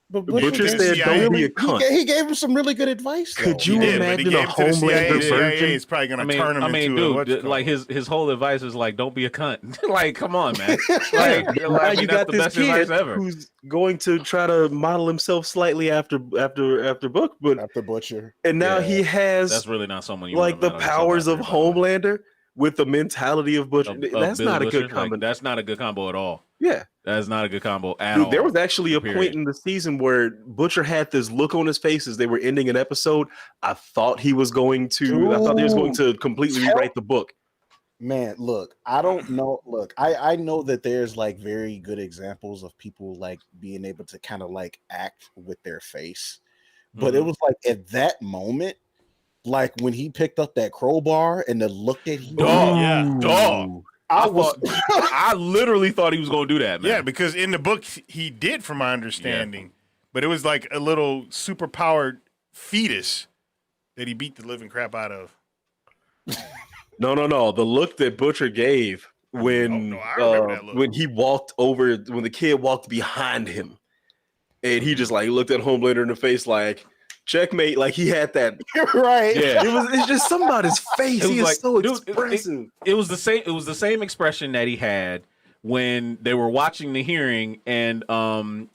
But Butcher gave said, the "Don't be CIA. a cunt." he gave him some really good advice. Could though. you He did, but he imagine gave a it to the CIA. Homelander The CIA virgin? is probably going to turn him into a dude, what you call like it. his whole advice is like, don't be a cunt. Like, come on, man. Like, Like, now I you mean, got that's the this best advice kid ever. who's going to try to model himself slightly after Book, but After Butcher, and now Yeah. he has That's really not someone you like want to the model yourself powers of after, by the way. Homelander with the mentality of Butcher. That's Billy not a Butcher, good combo. like, that's not a good combo at all. Yeah. That's not a good combo at all. Dude, there was actually a Period. point in the season where Butcher had this look on his face as they were ending an episode. I thought he was going to completely rewrite the book. Man, look, I don't know. Look, I know that there's like very good examples of people like being able to kind of like act with their face, but it was like at that moment, like when he picked up that crowbar and the look that he Dog. I I literally thought he was going to do that, man. Yeah, because in the book he did, from my understanding, but it was like a little superpowered fetus that he beat the living crap out of. No. The look that Butcher gave when I remember that look. when he walked over, when the kid walked behind him, and he just like looked at Homelander in the face like, checkmate. Like he had that. right. Yeah. It's just something about his face. It was He is like, so dude, expressive. It was the same. It was the same expression that he had when they were watching the hearing, and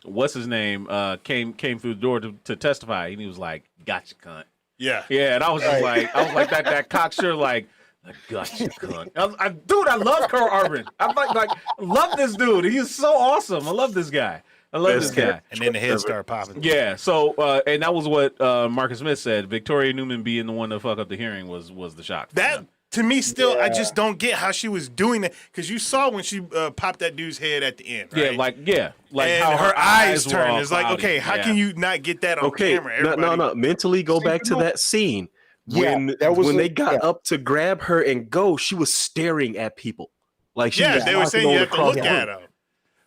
what's his name came through the door to testify, and he was like, "Gotcha, cunt." Yeah. Yeah, and I was just like, that cocksure, like, I gotcha, cunt. Dude, I love Carl Urban. I'm like, love this dude. He is so awesome. I love this guy. I love this guy. And then the head started popping. Yeah, so and that was what Marcus Smith said. Victoria Newman being the one to fuck up the hearing was the shock. for That him. to me still, I just don't get how she was doing that, because you saw when she popped that dude's head at the end, right? like and how her eyes were turned. all It's like, cloudy. okay, how can you not get that on Okay, camera? no. Mentally go back to that scene when they got up to grab her and go. She was staring at people, like she was they were saying knocking you on have the to look crowd. at them,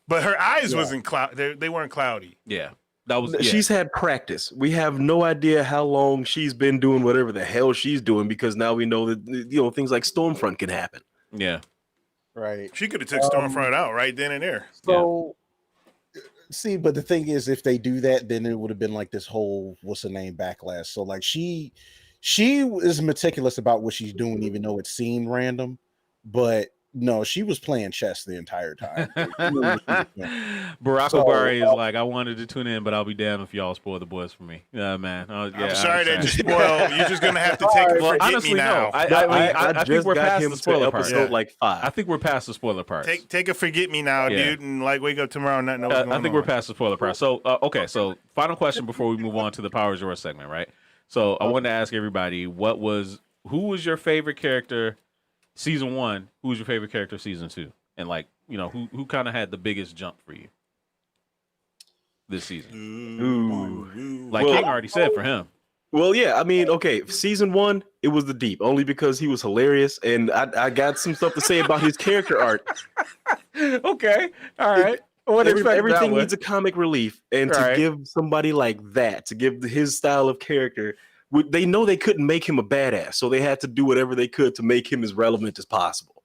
but her eyes wasn't cloud. They weren't cloudy. Yeah, that was. Yeah. She's had practice. We have no idea how long she's been doing whatever the hell she's doing, because now we know that things like Stormfront can happen. Yeah. Right. She could have took Stormfront out right then and there. So, see, but the thing is, if they do that, then it would have been like this whole what's the name backlash. So, like she is meticulous about what she's doing, even though it seemed random. But no, she was playing chess the entire time. Barack So, Obama is like, I wanted to tune in, but I'll be damned if y'all spoil the boys for me. Yeah, man. I'm sorry that you spoiled. You're just gonna have to take it. Well, Forget honestly, me now. no. I think just we're got past him the spoiler to part. episode like 5. I think we're past the spoiler part. Take a forget me now, Yeah. dude, and like wake up tomorrow and not know what's going on. I think we're past the spoiler part. So, okay. So, final question before we move on to the Power is Yours segment, right? So, I wanted to ask everybody, who was your favorite character season 1? Who was your favorite character season 2? And like, who kind of had the biggest jump for you this season? Ooh. Like King already said for him. Well, yeah, I mean, okay, season 1, it was the Deep, only because he was hilarious, and I got some stuff to say about his character art. Okay, all right. Everything needs a comic relief, and to Right. give somebody like that, to give his style of character, they know they couldn't make him a badass, so they had to do whatever they could to make him as relevant as possible.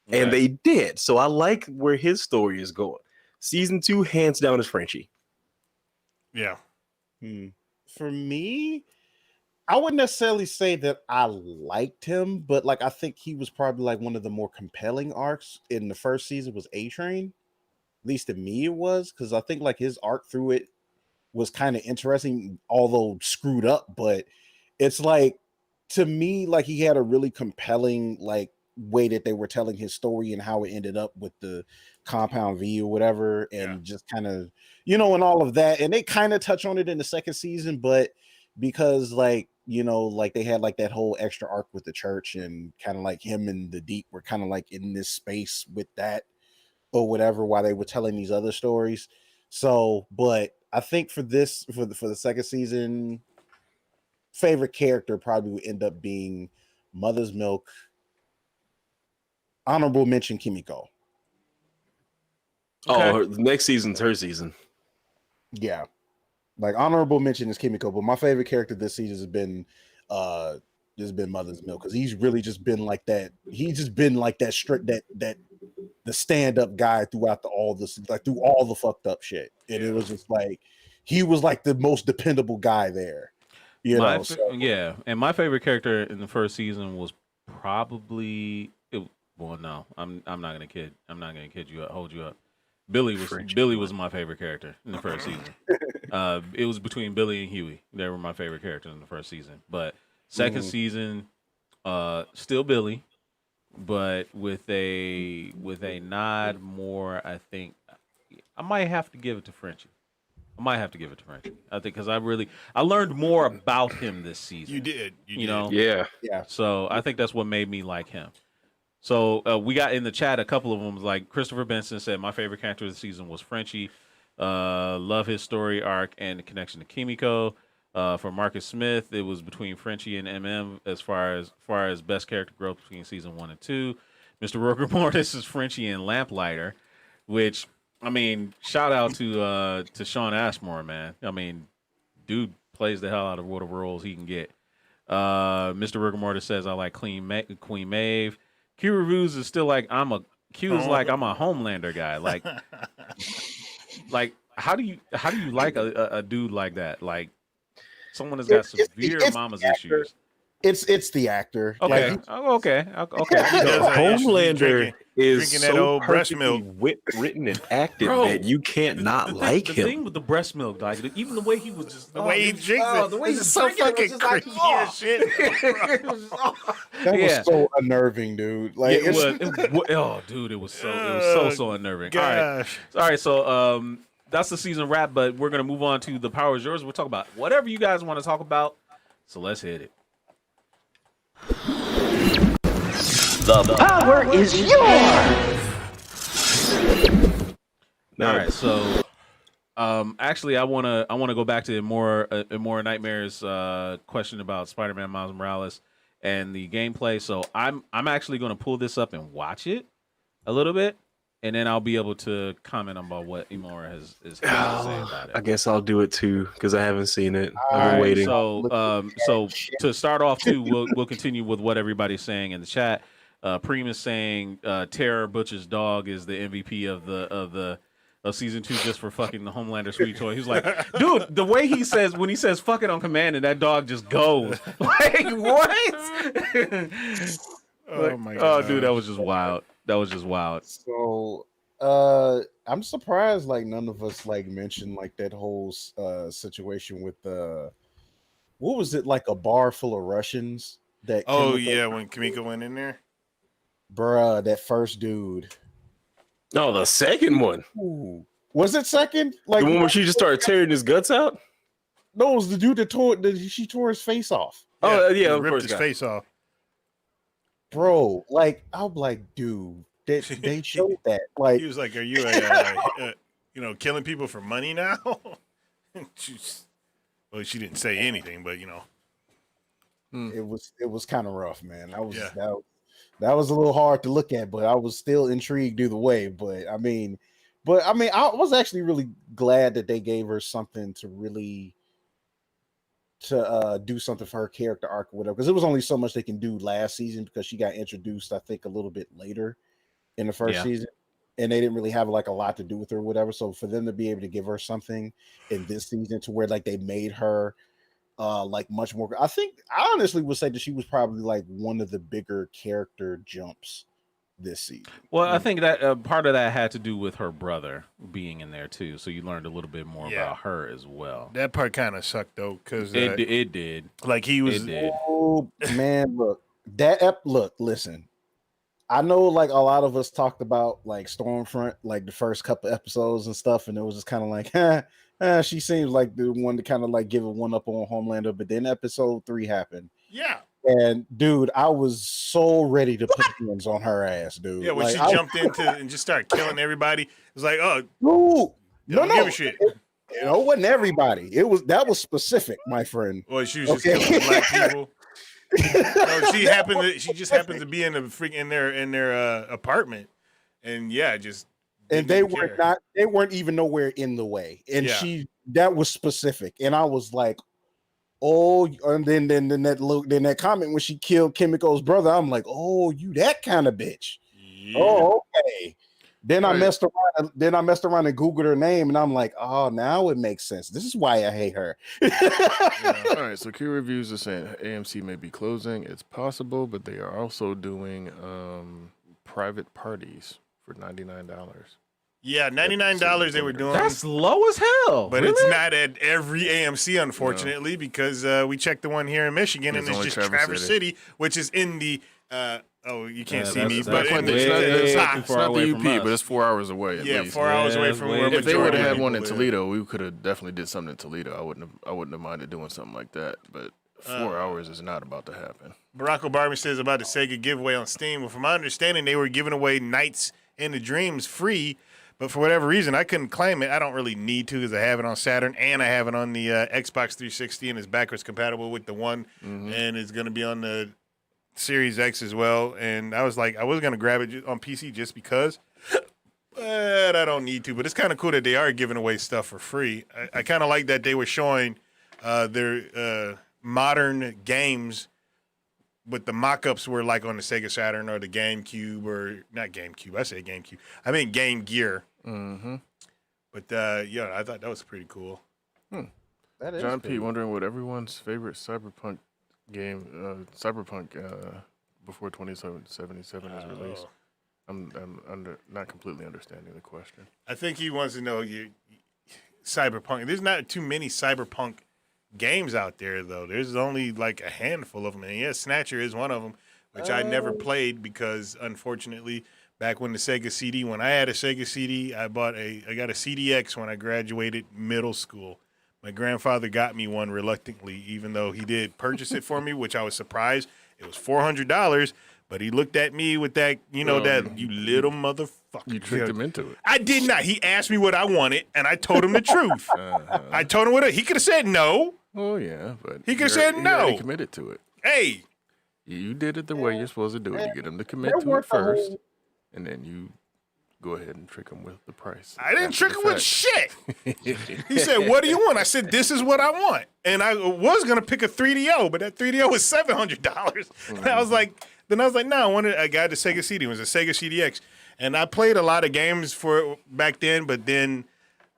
And Right. they did, so I like where his story is going. Season 2, hands down, is Frenchie. Yeah. For me, I wouldn't necessarily say that I liked him, but like I think he was probably like one of the more compelling arcs in the first season was A-Train. At least to me it was, because I think like his arc through it was kind of interesting, although screwed up. But it's like, to me, like he had a really compelling like way that they were telling his story and how it ended up with the compound V or whatever, and just kind of, and all of that. And they kind of touch on it in the second season, but because like like they had like that whole extra arc with the church, and kind of like him and the Deep were kind of like in this space with that or whatever while they were telling these other stories. So, but I think for the second season, favorite character probably would end up being Mother's Milk. Honorable mention Kimiko. Oh, the next season's her season. Yeah. Like honorable mention is Kimiko, but my favorite character this season has been Mother's Milk, because he's really just been like that. He's just been like that strict that the stand-up guy throughout through all the fucked up shit. And it was just like he was like the most dependable guy there. You know, Yeah, and my favorite character in the first season was probably well, no, I'm not gonna kid. I'm not gonna kid you up, hold you up. Billy was my favorite character in the first season. It was between Billy and Huey. They were my favorite characters in the first season. But second season, still Billy, but with a nod more. I think I might have to give it to Frenchie. I think because I learned more about him this season. You did. You know? Yeah. So I think that's what made me like him. So we got in the chat a couple of them. Like Christopher Benson said, my favorite character of the season was Frenchie. Love his story arc and the connection to Kimiko. For Marcus Smith, it was between Frenchie and MM as far as best character growth between season 1 and 2. Mr. Roker Mortis is Frenchie and Lamplighter, which I mean, shout out to Sean Ashmore, man. I mean, dude plays the hell out of what roles he can get. Mr. Rigor Mortis says I like Queen Maeve. Q Reviews is still like I'm a Homelander guy. Like how do you like a dude like that? Like someone that's got severe mama's issues. It's the actor. Okay. Like, okay. Homelander is drinking that so old breast milk. written and acted that you can't not like the him. thing with the breast milk, like even the way he was just the way he drinks it, the way he's so fucking creepy as shit. that was so unnerving, dude. Like it was dude, it was so unnerving. Gosh. All right. So that's the season wrap, but we're gonna move on to the power is yours. We'll talk about whatever you guys want to talk about. So let's hit it. The power is yours! All right, so actually I wanna go back to more Nightmares question about Spider-Man Miles Morales and the gameplay. So I'm actually gonna pull this up and watch it a little bit, and then I'll be able to comment on about what Imora has to say about it. I guess I'll do it too because I haven't seen it. I've been waiting. So to start off too, we'll continue with what everybody's saying in the chat. Preem is saying Terror Butcher's dog is the MVP of season 2 just for fucking the Homelander sweet toy. He's like, dude, the way he says when he says "fuck it" on command and that dog just goes like what? Oh my god! Oh, dude, that was just wild. So I'm surprised like none of us like mentioned like that whole situation with what was it, like a bar full of Russians that when Kimiko went in there, bruh, that first dude. No, the second one. Ooh. Was it second? Like The one where she just started tearing his guts out? No, it was the dude that she tore his face off. he of ripped course. his face off. Bro, like I'm like, dude, they showed that. Like He was like, "Are you killing people for money now?" She didn't say anything, but it was kind of rough, man. That was a little hard to look at, but I was still intrigued either way. But I mean, I was actually really glad that they gave her something to really do something for her character arc or whatever, because it was only so much they can do last season because she got introduced, I think, a little bit later in the first season, and they didn't really have like a lot to do with her or whatever. So for them to be able to give her something in this season to where like they made her like much more, I honestly would say that she was probably like one of the bigger character jumps this season. Well, I think that part of that had to do with her brother being in there too, so you learned a little bit more about her as well. That part kind of sucked though, because it did. Like he was. Oh man, look, listen. I know like a lot of us talked about like Stormfront, like the first couple episodes and stuff, and it was just kind of like, she seems like the one to kind of like give a one up on Homelander, but then episode 3 happened. Yeah. And dude, I was so ready to put hands on her ass, dude. Yeah, when like, she jumped into and just started killing everybody, it was like, oh, dude, don't give a shit. It wasn't everybody. That was specific, my friend. Well, she was just killing black people. No, she just happened to be in their apartment, and they weren't even nowhere in the way, and that was specific, and I was like, oh, and then that comment when she killed Kimiko's brother, I'm like, oh, you that kind of bitch. Yeah. Oh, okay. Then I Right. messed around. Then I messed around and Googled her name, and I'm like, oh, now it makes sense. This is why I hate her. Yeah. All right, so Q Reviews is saying AMC may be closing. It's possible, but they are also doing private parties for $99. Yeah, $99 they were doing. That's low as hell. But really? it's not at every AMC, unfortunately, because we checked the one here in Michigan, It's and it's only just Traverse Traverse City, which is in the. You can't see me, that's but quite in the- the, way top. too It's far not away the from UP, us. but it's 4 hours away at Yeah, least. 4 hours away Yeah, from way where too If they would majority have of had one in people Toledo, we could have definitely did something in Toledo. I wouldn't have minded doing something like that. But 4 hours is not about to happen. Barack Obama says about the Sega giveaway on Steam. Well, from my understanding, they were giving away Nights in the Dreams free, but for whatever reason, I couldn't claim it. I don't really need to because I have it on Saturn and I have it on the Xbox 360, and it's backwards compatible with the one, and it's going to be on the Series X as well. And I was like, I was going to grab it on PC just because, but I don't need to. But it's kind of cool that they are giving away stuff for free. I kind of like that they were showing their modern games, but the mock-ups were like on the Sega Saturn or the GameCube, or not GameCube. I say GameCube. I mean Game Gear. Mm-hmm. But yeah, I thought that was pretty cool. That is John pretty- P. wondering what everyone's favorite Cyberpunk game, before 2077 is released. I'm not completely understanding the question. I think he wants to know Cyberpunk. There's not too many Cyberpunk games out there, though. There's only like a handful of them. And yeah, Snatcher is one of them, which I never played because, unfortunately, back when when I had a Sega CD, I got a CDX when I graduated middle school. My grandfather got me one reluctantly, even though he did purchase it for me, which I was surprised. It was $400, but he looked at me with that, you little motherfucker. You tricked him into it. I did not. He asked me what I wanted, and I told him the truth. I told him he could have said no. Oh yeah, but He could've said you no. already committed to it. Hey, You did it the way you're supposed to do it. You get him to commit There to weren't it the first, whole- and then you go ahead and trick him with the price. I didn't after trick the him with fact. shit. He said, "What do you want?" I said, "This is what I want." And I was gonna pick a 3DO, but that 3DO was $700. And I was like, no, I got the Sega CD. It was a Sega CDX, and I played a lot of games for it back then. But then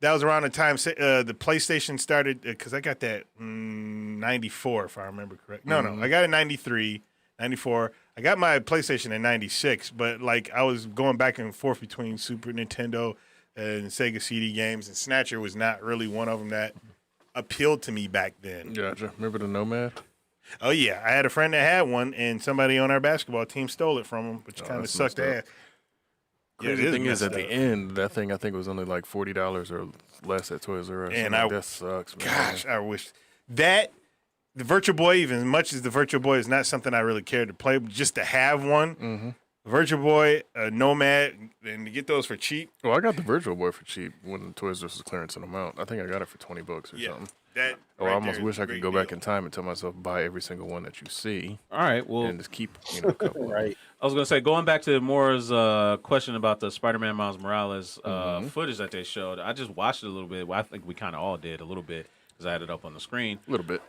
that was around the time the PlayStation started, because I got that 94, if I remember correct. No, I got it 93, 94. I got my PlayStation in 96, but like I was going back and forth between Super Nintendo and Sega CD games, and Snatcher was not really one of them that appealed to me back then. Gotcha. Remember the Nomad? Oh yeah, I had a friend that had one, and somebody on our basketball team stole it from him, which kind of that's sucked messed up. ass. Crazy thing is, messed at the up. end, that thing I think was only like $40 or less at Toys R Us. And I'm like, that sucks, man. Gosh, I wish that the Virtual Boy, even as much as the Virtual Boy is not something I really cared to play, but just to have one, Virtual Boy, Nomad, and to get those for cheap. Well, I got the Virtual Boy for cheap when Toys R Us was clearancing them out. I think I got it for $20 or something. That Oh, right I almost there wish is I a could great go back deal. in time and tell myself buy every single one that you see, All right. Well, and just keep a couple. of them. Right. I was gonna say, going back to Moore's question about the Spider-Man Miles Morales footage that they showed. I just watched it a little bit. Well, I think we kind of all did a little bit because I had it up on the screen. A little bit.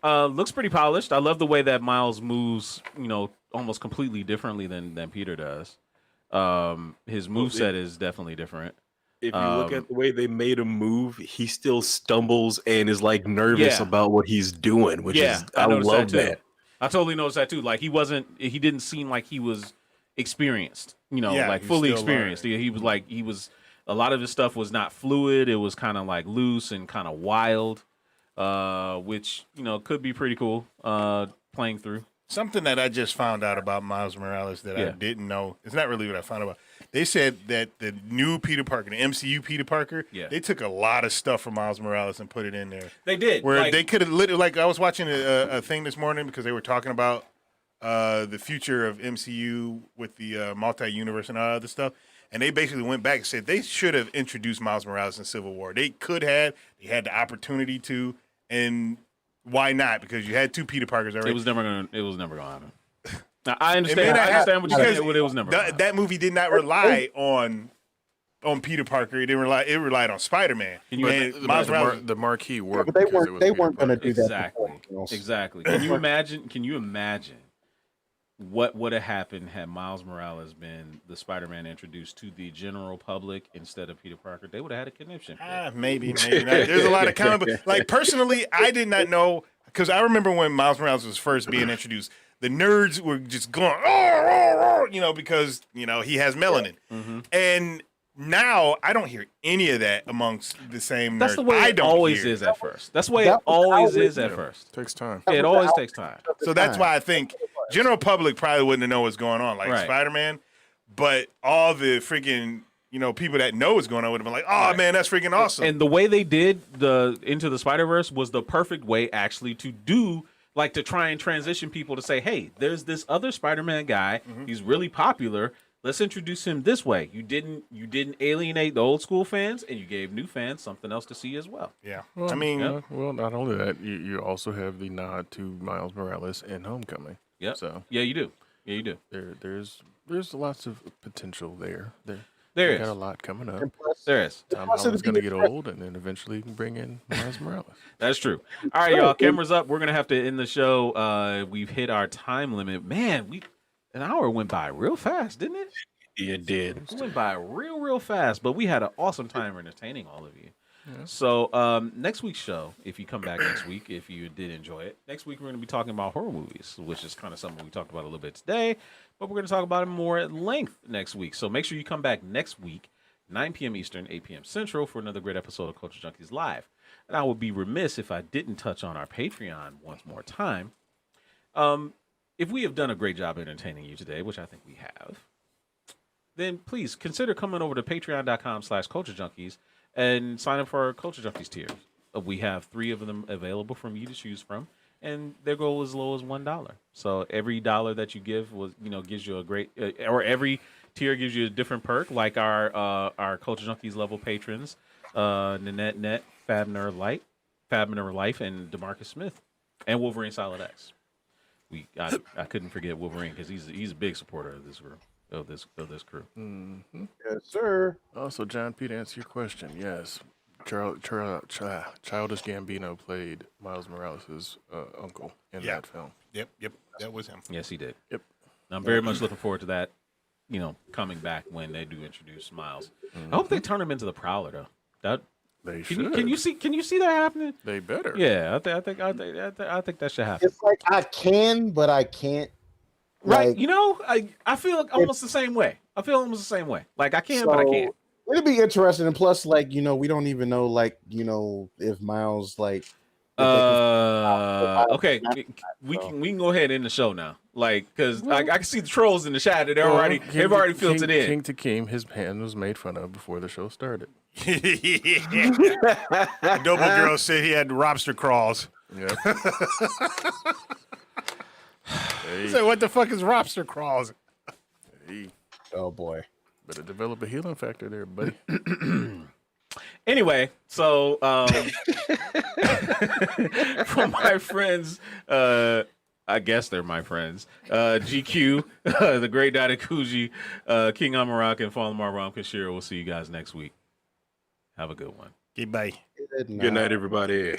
Looks pretty polished. I love the way that Miles moves. Almost completely differently than Peter does. His moveset is definitely different. If you look at the way they made him move, he still stumbles and is like nervous Yeah. about what he's doing, which is I noticed love too. that. I totally noticed that too. Like he didn't seem like he was experienced. Yeah, like he's fully still experienced. He was a lot of his stuff was not fluid. It was kind of like loose and kind of wild, which could be pretty cool playing through. Something that I just found out about Miles Morales that I Yeah. didn't know. It's not really what I found out. They said that the new Peter Parker, the MCU Peter Parker, Yeah. they took a lot of stuff from Miles Morales and put it in there. They did. Where they could have literally, like I was watching a thing this morning because they were talking about the future of MCU with the multi-universe and all other stuff. And they basically went back and said they should have introduced Miles Morales in Civil War. They could have. They had the opportunity to. And why not? Because you had two Peter Parkers already. It was never gonna happen. Now, I It understand. may not I understand happen what you're saying. because It was never gonna happen. that movie did not rely on Peter Parker. It relied on Spider-Man. And Miles Morales. The marquee worked. But they because it weren't. was They Peter weren't going to Parker. do that. Exactly. before, Exactly. Can you imagine what would have happened had Miles Morales been the Spider-Man introduced to the general public instead of Peter Parker? They would have had a conniption. Maybe not. There's a lot of comic book. Like, personally, I did not know, because I remember when Miles Morales was first being introduced, the nerds were just going, because, he has melanin. Mm-hmm. And now I don't hear any of that amongst the same nerds. That's the way it always is at first. That's the way it always is at first. Takes time. Yeah, it always takes time. So that's why I think general public probably wouldn't know what's going on, like Spider-Man, but all the freaking people that know what's going on would have been like, oh man, that's freaking awesome. And the way they did the Into the Spider-Verse was the perfect way actually to do, like, to try and transition people to say, hey, there's this other Spider-Man guy. Mm-hmm. He's really popular. Let's introduce him this way. You didn't alienate the old school fans, and you gave new fans something else to see as well. Yeah. Well, I mean, well, not only that, you also have the nod to Miles Morales in Homecoming. Yeah. So yeah, you do. Yeah, you do. There's lots of potential there. There is. is. Got a lot coming up. There is. Tom Holland's going to get old, and then eventually you can bring in Miles Morales. That's true. All right, y'all. Cameras up. We're going to have to end the show. We've hit our time limit. Man, an hour went by real fast, didn't it? It did. It went by real fast, but we had an awesome time entertaining all of you. Yeah. So next week's show, if you come back next week, if you did enjoy it, next week we're going to be talking about horror movies, which is kind of something we talked about a little bit today, but we're going to talk about it more at length next week. So make sure you come back next week, 9 p.m. Eastern, 8 p.m. Central, for another great episode of Culture Junkies Live. And I would be remiss if I didn't touch on our Patreon once more time. If we have done a great job entertaining you today, which I think we have, then please consider coming over to patreon.com/culturejunkies and sign up for our Culture Junkies tiers. We have 3 of them available from you to choose from, and their goal is as low as $1. So every $1 that you give gives you a great, or every tier gives you a different perk, like our Culture Junkies level patrons, Nanette Net, Fabner Life, and DeMarcus Smith, and Wolverine Solid X. I couldn't forget Wolverine because he's a big supporter of this group. Of this crew. Mm-hmm. Yes, sir. Also, John P, to answer your question, yes, Childish Gambino played Miles Morales' uncle in that film. Yep, that was him. Yes, he did. Yep. And I'm very much looking forward to that, coming back when they do introduce Miles. Mm-hmm. I hope they turn him into the Prowler though. They should. Can you see that happening? They better. Yeah, I think that should happen. It's like I can, but I can't. Right, I feel almost the same way. Like I can, but I can't. It'd be interesting, and plus, we don't even know, if Miles, okay, we can go ahead and end the show now, because I can see the trolls in the chat. They've already filtered in. King Takeem, his hand was made fun of before the show started. Double Girl said he had lobster crawls. Yeah. He said, what the fuck is lobster crawls? Hey. Oh boy. Better develop a healing factor there, buddy. Anyway, so from my friends, I guess they're my friends, GQ, the great Dada Kuji, King Amarak, and Fallen Marvel, I'm Kenshiro. We'll see you guys next week. Have a good one. Goodbye. Good night, everybody.